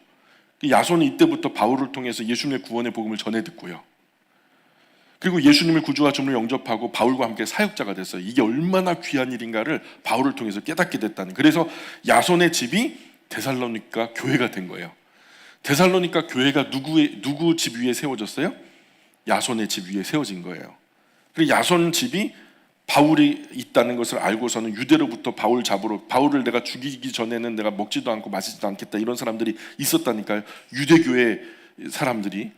야손이 이때부터 바울을 통해서 예수님의 구원의 복음을 전해 듣고요. 그리고 예수님을 구주와 주님을 영접하고 바울과 함께 사역자가 됐어요. 이게 얼마나 귀한 일인가를 바울을 통해서 깨닫게 됐다는. 그래서 야손의 집이 데살로니가 교회가 된 거예요. 데살로니가 교회가 누구 집 위에 세워졌어요? 야손의 집 위에 세워진 거예요. 그리고 야손 집이 바울이 있다는 것을 알고서는 유대로부터 바울을 내가 죽이기 전에는 내가 먹지도 않고 마시지도 않겠다, 이런 사람들이 있었다니까요. 유대교회 사람들이,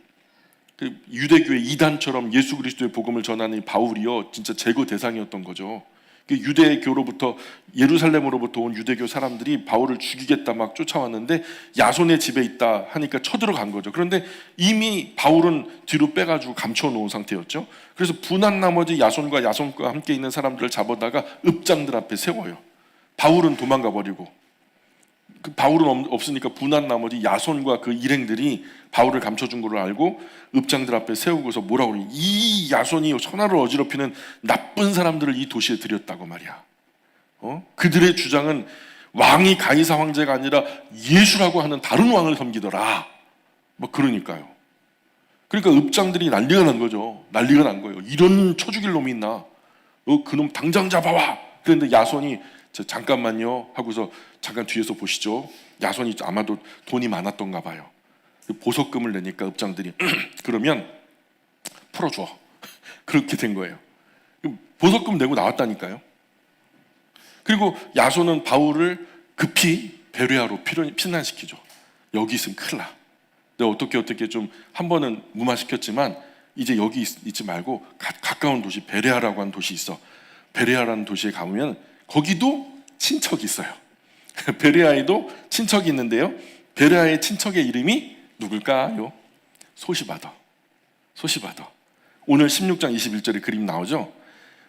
그 유대교회 이단처럼 예수 그리스도의 복음을 전하는 바울이요 진짜 제거 대상이었던 거죠. 유대교로부터, 예루살렘으로부터 온 유대교 사람들이 바울을 죽이겠다 막 쫓아왔는데 야손의 집에 있다 하니까 쳐들어간 거죠. 그런데 이미 바울은 뒤로 빼가지고 감춰놓은 상태였죠. 그래서 분한 나머지 야손과 함께 있는 사람들을 잡아다가 읍장들 앞에 세워요. 바울은 도망가 버리고 그 바울은 없으니까 분한 나머지 야손과 그 일행들이 바울을 감춰준 걸 알고 읍장들 앞에 세우고서 뭐라고 그러니, 이 야손이 선하를 어지럽히는 나쁜 사람들을 이 도시에 들였다고 말이야. 그들의 주장은 왕이 가이사 황제가 아니라 예수라고 하는 다른 왕을 섬기더라. 뭐 그러니까요. 그러니까 읍장들이 난리가 난 거죠. 난리가 난 거예요. 이런 쳐 죽일 놈이 있나? 그놈 당장 잡아와. 그런데 야손이 잠깐만요 하고서 잠깐 뒤에서 보시죠. 야손이 아마도 돈이 많았던가 봐요. 보석금을 내니까 읍장들이 그러면 풀어줘. 그렇게 된 거예요. 보석금 내고 나왔다니까요. 그리고 야손은 바울을 급히 베레아로 피난시키죠. 여기 있으면 큰일 나. 내가 어떻게 좀 한 번은 무마시켰지만 이제 여기 있지 말고 가까운 도시 베레아라고 하는 도시 있어. 베레아라는 도시에 가보면 거기도 친척이 있어요. 베레아에도 친척이 있는데요. 베레아의 친척의 이름이 누굴까요? 소시바더. 오늘 16장 21절에 그림 나오죠.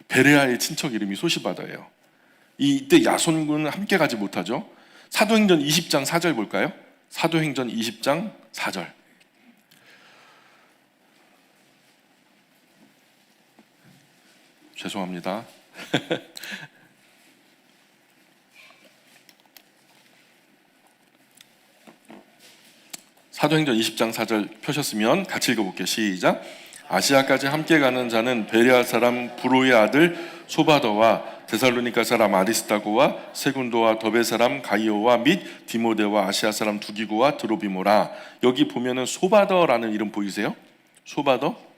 베레아의 친척 이름이 소시바더예요. 이때 야손군은 함께 가지 못하죠. 사도행전 20장 4절 볼까요? 사도행전 20장 4절. 죄송합니다. 사도행전 20장 4절 펴셨으면 같이 읽어볼게요. 시작. 아시아까지 함께 가는 자는 베레아 사람 브로의 아들 소바더와 데살로니가 사람 아리스타고와 세군도와 더베 사람 가이오와 및 디모데와 아시아 사람 두기고와 드로비모라. 여기 보면은 소바더라는 이름 보이세요? 소바더?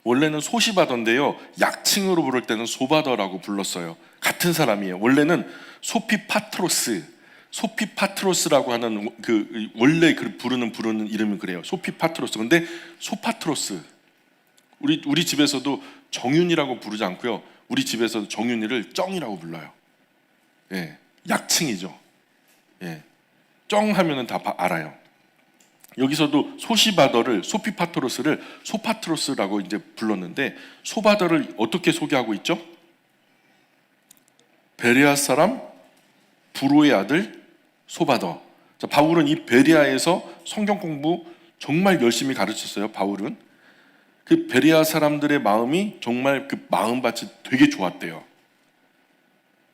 원래는 소시바더인데요. 약칭으로 부를 때는 소바더라고 불렀어요. 같은 사람이에요. 원래는 소피파트로스라고 하는 그 원래 부르는 이름은 그래요. 소피파트로스. 근데 소파트로스. 우리 집에서도 정윤이라고 부르지 않고요. 우리 집에서 정윤이를 쩡이라고 불러요. 예, 약칭이죠. 예, 쩡 하면은 다 알아요. 여기서도 소시바더를 소피파트로스를 소파트로스라고 이제 불렀는데 소바더를 어떻게 소개하고 있죠? 베레아 사람 브로의 아들 소바더. 자, 바울은 이 베레아에서 성경 공부 정말 열심히 가르쳤어요. 바울은 그 베레아 사람들의 마음이 정말 그 마음밭이 되게 좋았대요.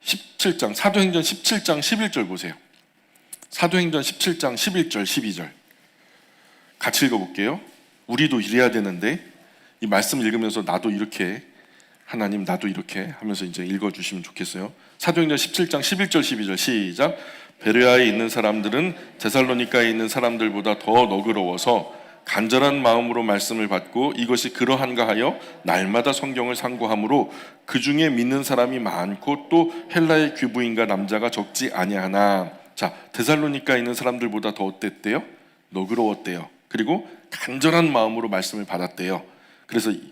17장 사도행전 17장 11절 보세요. 사도행전 17장 11절 12절 같이 읽어볼게요. 우리도 이래야 되는데 이 말씀 읽으면서 나도 이렇게 하나님 나도 이렇게 하면서 이제 읽어주시면 좋겠어요. 사도행전 17장 11절 12절 시작. 베레아에 있는 사람들은 데살로니가에 있는 사람들보다 더 너그러워서 간절한 마음으로 말씀을 받고 이것이 그러한가 하여 날마다 성경을 상고하므로 그 중에 믿는 사람이 많고 또 헬라의 귀부인과 남자가 적지 아니하나. 자, 데살로니가에 있는 사람들보다 더 어땠대요? 너그러웠대요. 그리고 간절한 마음으로 말씀을 받았대요.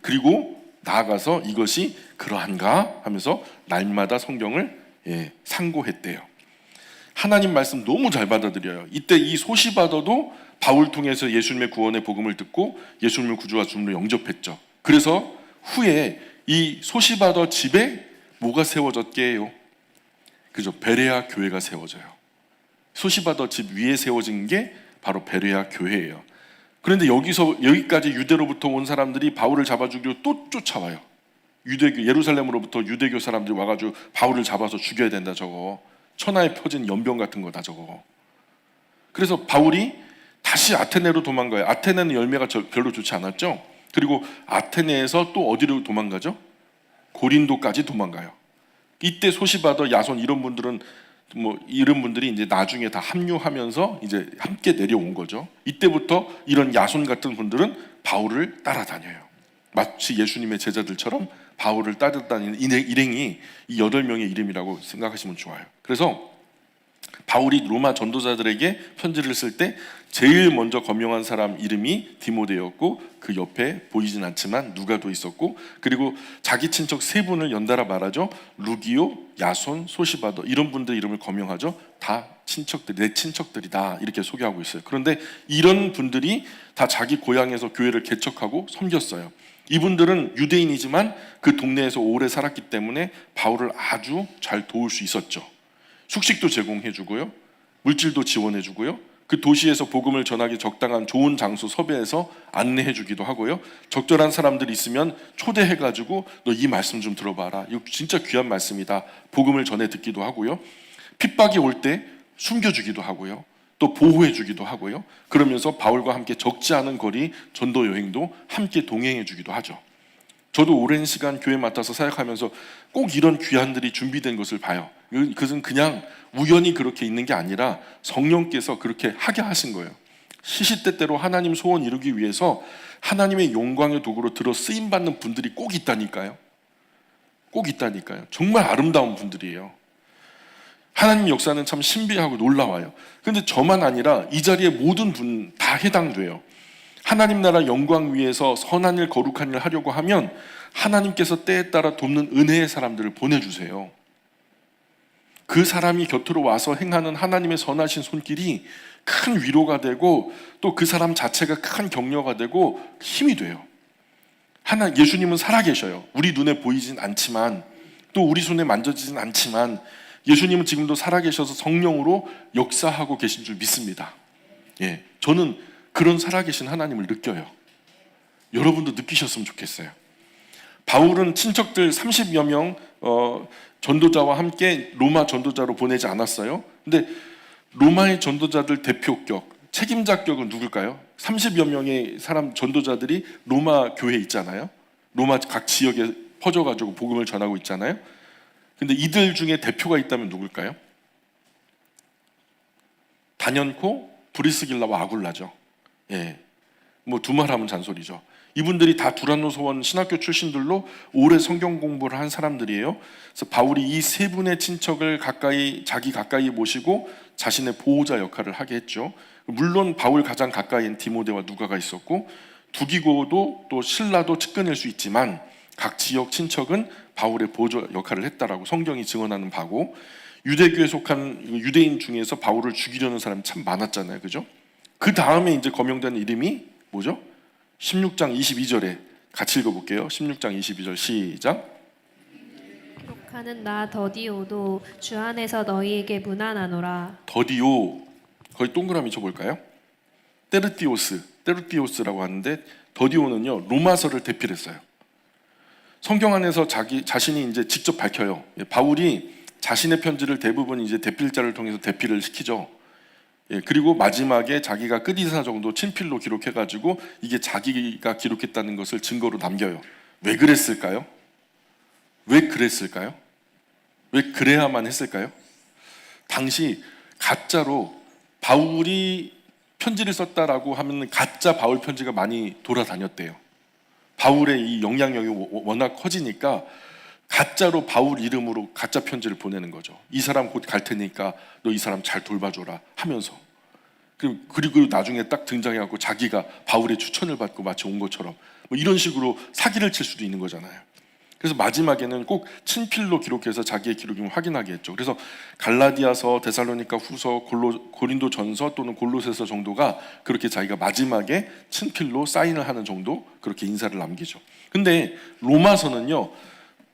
그리고 나아가서 이것이 그러한가 하면서 날마다 성경을 상고했대요. 하나님 말씀 너무 잘 받아들여요. 이때 이 소시바더도 바울 통해서 예수님의 구원의 복음을 듣고 예수님을 구주와 주님으로 영접했죠. 그래서 후에 이 소시바더 집에 뭐가 세워졌게요? 그죠? 베레아 교회가 세워져요. 소시바더 집 위에 세워진 게 바로 베레아 교회예요. 그런데 여기까지 유대로부터 온 사람들이 바울을 잡아 죽이려 또 쫓아와요. 예루살렘으로부터 유대교 사람들이 와가지고 바울을 잡아서 죽여야 된다 저거. 천하에 펴진 연병 같은 거다 저거. 그래서 바울이 다시 아테네로 도망가요. 아테네는 열매가 별로 좋지 않았죠. 그리고 아테네에서 또 어디로 도망가죠? 고린도까지 도망가요. 이때 소시바더, 야손 이런 분들이 이제 나중에 다 합류하면서 이제 함께 내려온 거죠. 이때부터 이런 야손 같은 분들은 바울을 따라다녀요. 마치 예수님의 제자들처럼 바울을 따라다니는 일행이 이 8명의 이름이라고 생각하시면 좋아요. 그래서 바울이 로마 전도자들에게 편지를 쓸 때 제일 먼저 거명한 사람 이름이 디모데였고 그 옆에 보이진 않지만 누가도 있었고 그리고 자기 친척 3분을 연달아 말하죠. 루기오, 야손, 소시바더 이런 분들 이름을 거명하죠. 다 내 친척들이다 이렇게 소개하고 있어요. 그런데 이런 분들이 다 자기 고향에서 교회를 개척하고 섬겼어요. 이분들은 유대인이지만 그 동네에서 오래 살았기 때문에 바울을 아주 잘 도울 수 있었죠. 숙식도 제공해 주고요. 물질도 지원해 주고요. 그 도시에서 복음을 전하기 적당한 좋은 장소 섭외해서 안내해 주기도 하고요. 적절한 사람들이 있으면 초대해 가지고 너 이 말씀 좀 들어봐라. 이거 진짜 귀한 말씀이다. 복음을 전해 듣기도 하고요. 핍박이 올 때 숨겨주기도 하고요. 또 보호해 주기도 하고요. 그러면서 바울과 함께 적지 않은 거리 전도 여행도 함께 동행해 주기도 하죠. 저도 오랜 시간 교회 맡아서 사역하면서 꼭 이런 귀한들이 준비된 것을 봐요. 그것은 그냥 우연히 그렇게 있는 게 아니라 성령께서 그렇게 하게 하신 거예요. 시시때때로 하나님 소원 이루기 위해서 하나님의 영광의 도구로 들어 쓰임 받는 분들이 꼭 있다니까요. 꼭 있다니까요. 정말 아름다운 분들이에요. 하나님 역사는 참 신비하고 놀라워요. 그런데 저만 아니라 이 자리에 모든 분 다 해당돼요. 하나님 나라 영광 위에서 선한 일 거룩한 일을 하려고 하면 하나님께서 때에 따라 돕는 은혜의 사람들을 보내주세요. 그 사람이 곁으로 와서 행하는 하나님의 선하신 손길이 큰 위로가 되고 또 그 사람 자체가 큰 격려가 되고 힘이 돼요. 예수님은 살아계셔요. 우리 눈에 보이진 않지만 또 우리 손에 만져지진 않지만 예수님은 지금도 살아계셔서 성령으로 역사하고 계신 줄 믿습니다. 예, 저는 그런 살아계신 하나님을 느껴요. 여러분도 느끼셨으면 좋겠어요. 바울은 친척들 30여 명 전도자와 함께 로마 전도자로 보내지 않았어요. 근데 로마의 전도자들 대표격, 책임자격은 누굴까요? 30여 명의 사람 전도자들이 로마 교회에 있잖아요. 로마 각 지역에 퍼져가지고 복음을 전하고 있잖아요. 근데 이들 중에 대표가 있다면 누굴까요? 단연코 브리스길라와 아굴라죠. 예, 뭐 두말하면 잔소리죠. 이분들이 다 두란노 소원 신학교 출신들로 오래 성경 공부를 한 사람들이에요. 그래서 바울이 이 세 분의 친척을 자기 가까이 모시고 자신의 보호자 역할을 하게 했죠. 물론 바울 가장 가까이인 디모데와 누가가 있었고 두기고도 또 실라도 측근일 수 있지만 각 지역 친척은 바울의 보호자 역할을 했다라고 성경이 증언하는 바고, 유대교에 속한 유대인 중에서 바울을 죽이려는 사람이 참 많았잖아요. 그죠? 그 다음에 이제 거명된 이름이 뭐죠? 16장 22절에 같이 읽어볼게요. 16장 22절 시작. 독하는 나 더디오도 주 안에서 너희에게 문안하노라. 더디오, 거기 동그라미 쳐볼까요? 테르티오스라고 하는데 더디오는요 로마서를 대필했어요. 성경 안에서 자신이 이제 직접 밝혀요. 바울이 자신의 편지를 대부분 이제 대필자를 통해서 대필을 시키죠. 그리고 마지막에 자기가 끝이사 정도 친필로 기록해가지고 이게 자기가 기록했다는 것을 증거로 남겨요. 왜 그랬을까요? 왜 그래야만 했을까요? 당시 가짜로 바울이 편지를 썼다라고 하면 가짜 바울 편지가 많이 돌아다녔대요. 바울의 이 영향력이 워낙 커지니까 가짜로 바울 이름으로 가짜 편지를 보내는 거죠. 이 사람 곧 갈 테니까 너 이 사람 잘 돌봐줘라 하면서. 그리고 나중에 딱 등장해갖고 자기가 바울의 추천을 받고 마치 온 것처럼 뭐 이런 식으로 사기를 칠 수도 있는 거잖아요. 그래서 마지막에는 꼭 친필로 기록해서 자기의 기록임을 확인하게 했죠. 그래서 갈라디아서, 데살로니가 후서, 고린도 전서 또는 골로새서 정도가 그렇게 자기가 마지막에 친필로 사인을 하는 정도 그렇게 인사를 남기죠. 근데 로마서는요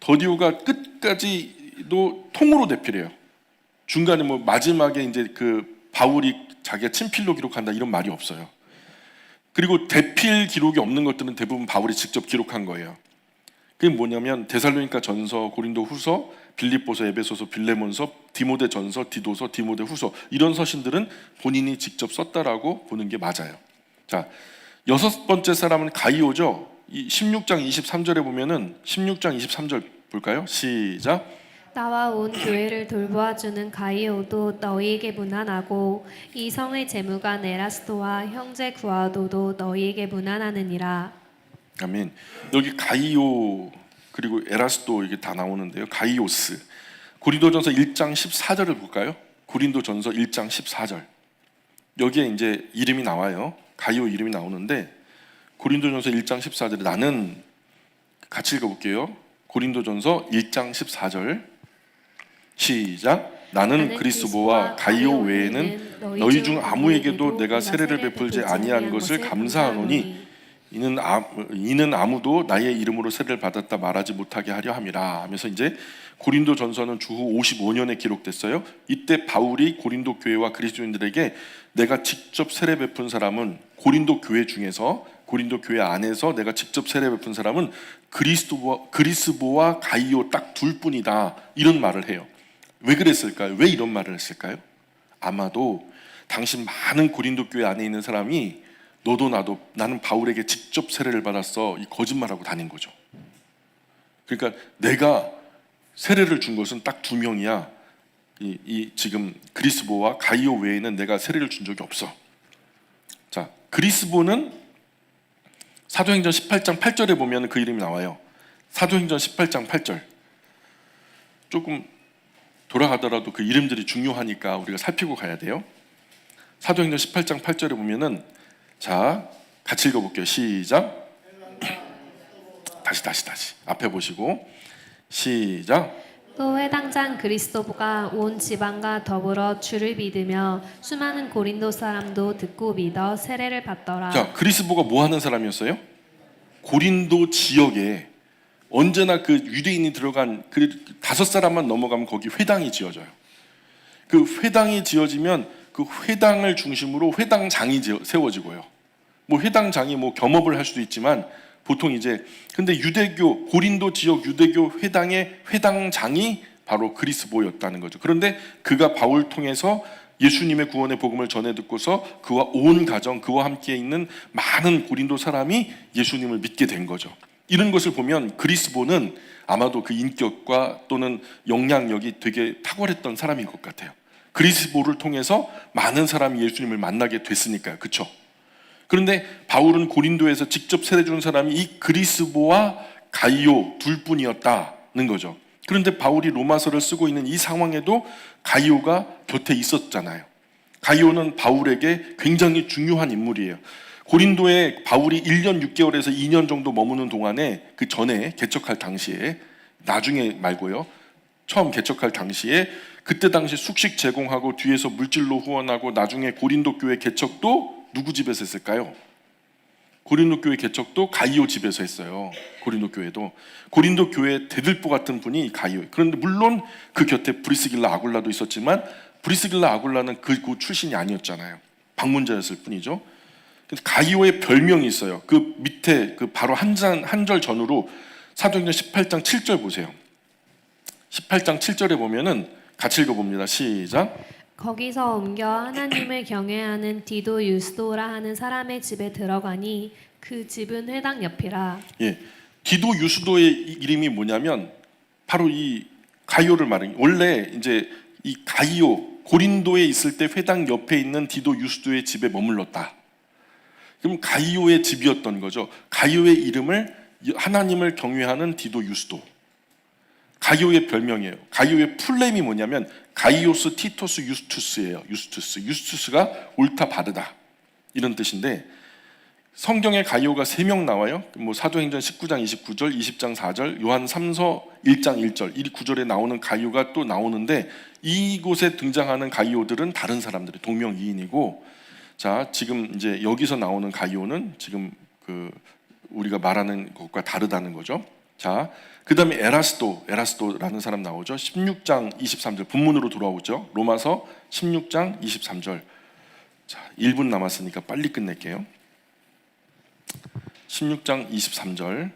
더디오가 끝까지도 통으로 대필해요. 중간에 뭐 마지막에 이제 그 바울이 자기가 친필로 기록한다 이런 말이 없어요. 그리고 대필 기록이 없는 것들은 대부분 바울이 직접 기록한 거예요. 그게 뭐냐면 데살로니가 전서, 고린도 후서, 빌립보서, 에베소서, 빌레몬서, 디모데 전서, 디도서, 디모데 후서 이런 서신들은 본인이 직접 썼다라고 보는 게 맞아요. 자, 여섯 번째 사람은 가이오죠. 16장 23절에 보면은 16장 23절 볼까요? 시작. 나와 온 교회를 돌보아주는 가이오도 너희에게 문안하고 이 성의 재무관 에라스도와 형제 구아도도 너희에게 문안하느니라. 아멘. 여기 가이오 그리고 에라스도 이게 다 나오는데요. 가이오스. 고린도전서 1장 14절을 볼까요? 고린도전서 1장 14절. 여기에 이제 이름이 나와요. 가이오 이름이 나오는데 고린도전서 1장 14절에 나는 같이 읽어볼게요. 고린도전서 1장 14절 시작. 나는 그리스도와 가이오 외에는 너희 중 아무에게도 내가 세례를 베풀지 아니한 것을 감사하노니 이는 아무도 나의 이름으로 세례를 받았다 말하지 못하게 하려 함이라 하면서 이제 고린도 전서는 주후 55년에 기록됐어요. 이때 바울이 고린도 교회와 그리스도인들에게 내가 직접 세례 베푼 사람은 고린도 교회 중에서 고린도 교회 안에서 내가 직접 세례 베푼 사람은 그리스보와 가이오 딱 둘뿐이다 이런 말을 해요. 왜 그랬을까요? 왜 이런 말을 했을까요? 아마도 당시 많은 고린도 교회 안에 있는 사람이 너도 나도 나는 바울에게 직접 세례를 받았어 이 거짓말하고 다닌 거죠. 그러니까 내가 세례를 준 것은 딱 2명이야. 이 지금 그리스보와 가이오 외에는 내가 세례를 준 적이 없어. 자, 그리스보는 사도행전 18장 8절에 보면 그 이름이 나와요. 사도행전 18장 8절. 조금 돌아가더라도 그 이름들이 중요하니까 우리가 살피고 가야 돼요. 사도행전 18장 8절에 보면은 자, 같이 읽어볼게요. 시작. 다시 앞에 보시고 시작. 또 회당장 그리스도가 온 지방과 더불어 주를 믿으며 수많은 고린도 사람도 듣고 믿어 세례를 받더라. 자, 그리스보가 뭐 하는 사람이었어요? 고린도 지역에 언제나 그 유대인이 들어간 그 5사람만 넘어가면 거기 회당이 지어져요. 그 회당이 지어지면 그 회당을 중심으로 회당장이 세워지고요. 뭐 회당장이 뭐 겸업을 할 수도 있지만 보통 이제 근데 유대교 고린도 지역 유대교 회당의 회당장이 바로 그리스보였다는 거죠. 그런데 그가 바울 통해서 예수님의 구원의 복음을 전해 듣고서 그와 온 가정 그와 함께 있는 많은 고린도 사람이 예수님을 믿게 된 거죠. 이런 것을 보면 그리스보는 아마도 그 인격과 또는 영향력이 되게 탁월했던 사람인 것 같아요. 그리스보를 통해서 많은 사람이 예수님을 만나게 됐으니까요. 그렇죠? 그런데 바울은 고린도에서 직접 세례 준 사람이 이 그리스보와 가이오 둘뿐이었다는 거죠. 그런데 바울이 로마서를 쓰고 있는 이 상황에도 가이오가 곁에 있었잖아요. 가이오는 바울에게 굉장히 중요한 인물이에요. 고린도에 바울이 1년 6개월에서 2년 정도 머무는 동안에 그 전에 개척할 당시에 나중에 말고요. 처음 개척할 당시에 그때 당시 숙식 제공하고 뒤에서 물질로 후원하고 나중에 고린도 교회 개척도 누구 집에서 했을까요? 고린도 교회 개척도 가이오 집에서 했어요. 고린도 교회도 고린도 교회 대들보 같은 분이 가이오. 그런데 물론 그 곁에 브리스길라 아굴라도 있었지만 브리스길라 아굴라는 그 출신이 아니었잖아요. 방문자였을 뿐이죠. 가이오의 별명이 있어요. 그 밑에 그 바로 한 절 전후로 사도행전 18장 7절 보세요. 18장 7절에 보면은 같이 읽어봅니다. 시작. 거기서 옮겨 하나님을 경외하는 디도 유스도라 하는 사람의 집에 들어가니 그 집은 회당 옆이라. 예, 디도 유스도의 이름이 뭐냐면 바로 이 가이오를 말해요. 원래 이제 이 가이오 고린도에 있을 때 회당 옆에 있는 디도 유스도의 집에 머물렀다. 그럼 가이오의 집이었던 거죠. 가이오의 이름을 하나님을 경외하는 디도 유스도. 가이오의 별명이에요. 가이오의 풀네임이 뭐냐면 가이오스 티토스 유스투스예요. 유스투스가 옳다 바르다 이런 뜻인데 성경에 가이오가 3명 나와요. 뭐 사도행전 19장 29절, 20장 4절, 요한 3서 1장 1절 이 구절에 나오는 가이오가 또 나오는데 이곳에 등장하는 가이오들은 다른 사람들이 동명이인이고 자 지금 이제 여기서 나오는 가이오는 지금 그 우리가 말하는 것과 다르다는 거죠. 자, 그 다음에 에라스도라는 사람 나오죠. 16장 23절 본문으로 돌아오죠. 로마서 16장 23절. 자, 1분 남았으니까 빨리 끝낼게요. 16장 23절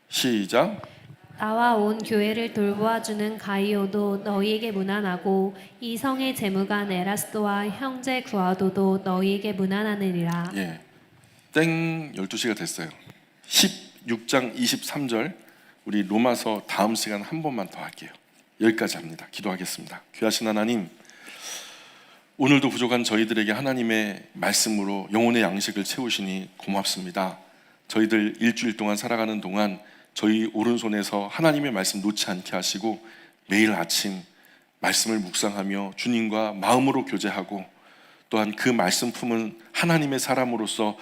시작. 나와 온 교회를 돌보아주는 가이오도 너희에게 무난하고 이 성의 재무관 에라스도와 형제 구아도도 너희에게 무난하느니라. 예, 땡 12시가 됐어요. 16장 23절 우리 로마서 다음 시간 한 번만 더 할게요. 여기까지 합니다. 기도하겠습니다. 귀하신 하나님, 오늘도 부족한 저희들에게 하나님의 말씀으로 영혼의 양식을 채우시니 고맙습니다. 저희들 일주일 동안 살아가는 동안 저희 오른손에서 하나님의 말씀 놓지 않게 하시고 매일 아침 말씀을 묵상하며 주님과 마음으로 교제하고 또한 그 말씀 품은 하나님의 사람으로서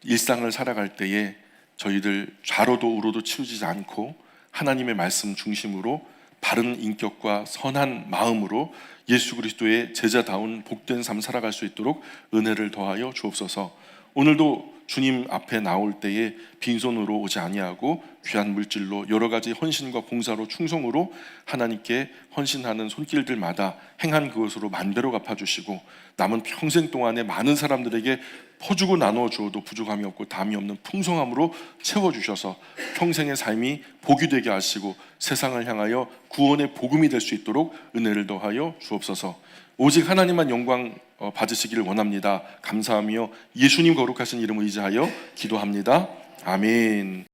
일상을 살아갈 때에 저희들 좌로도 우로도 치우치지 않고 하나님의 말씀 중심으로 바른 인격과 선한 마음으로 예수 그리스도의 제자다운 복된 삶 살아갈 수 있도록 은혜를 더하여 주옵소서. 오늘도 주님 앞에 나올 때에 빈손으로 오지 아니하고 귀한 물질로 여러 가지 헌신과 봉사로 충성으로 하나님께 헌신하는 손길들마다 행한 그것으로 만대로 갚아주시고 남은 평생 동안에 많은 사람들에게 퍼주고 나누어 주어도 부족함이 없고 담이 없는 풍성함으로 채워주셔서 평생의 삶이 복이 되게 하시고 세상을 향하여 구원의 복음이 될 수 있도록 은혜를 더하여 주옵소서. 오직 하나님만 영광 받으시기를 원합니다. 감사하며 예수님 거룩하신 이름을 의지하여 기도합니다. 아멘.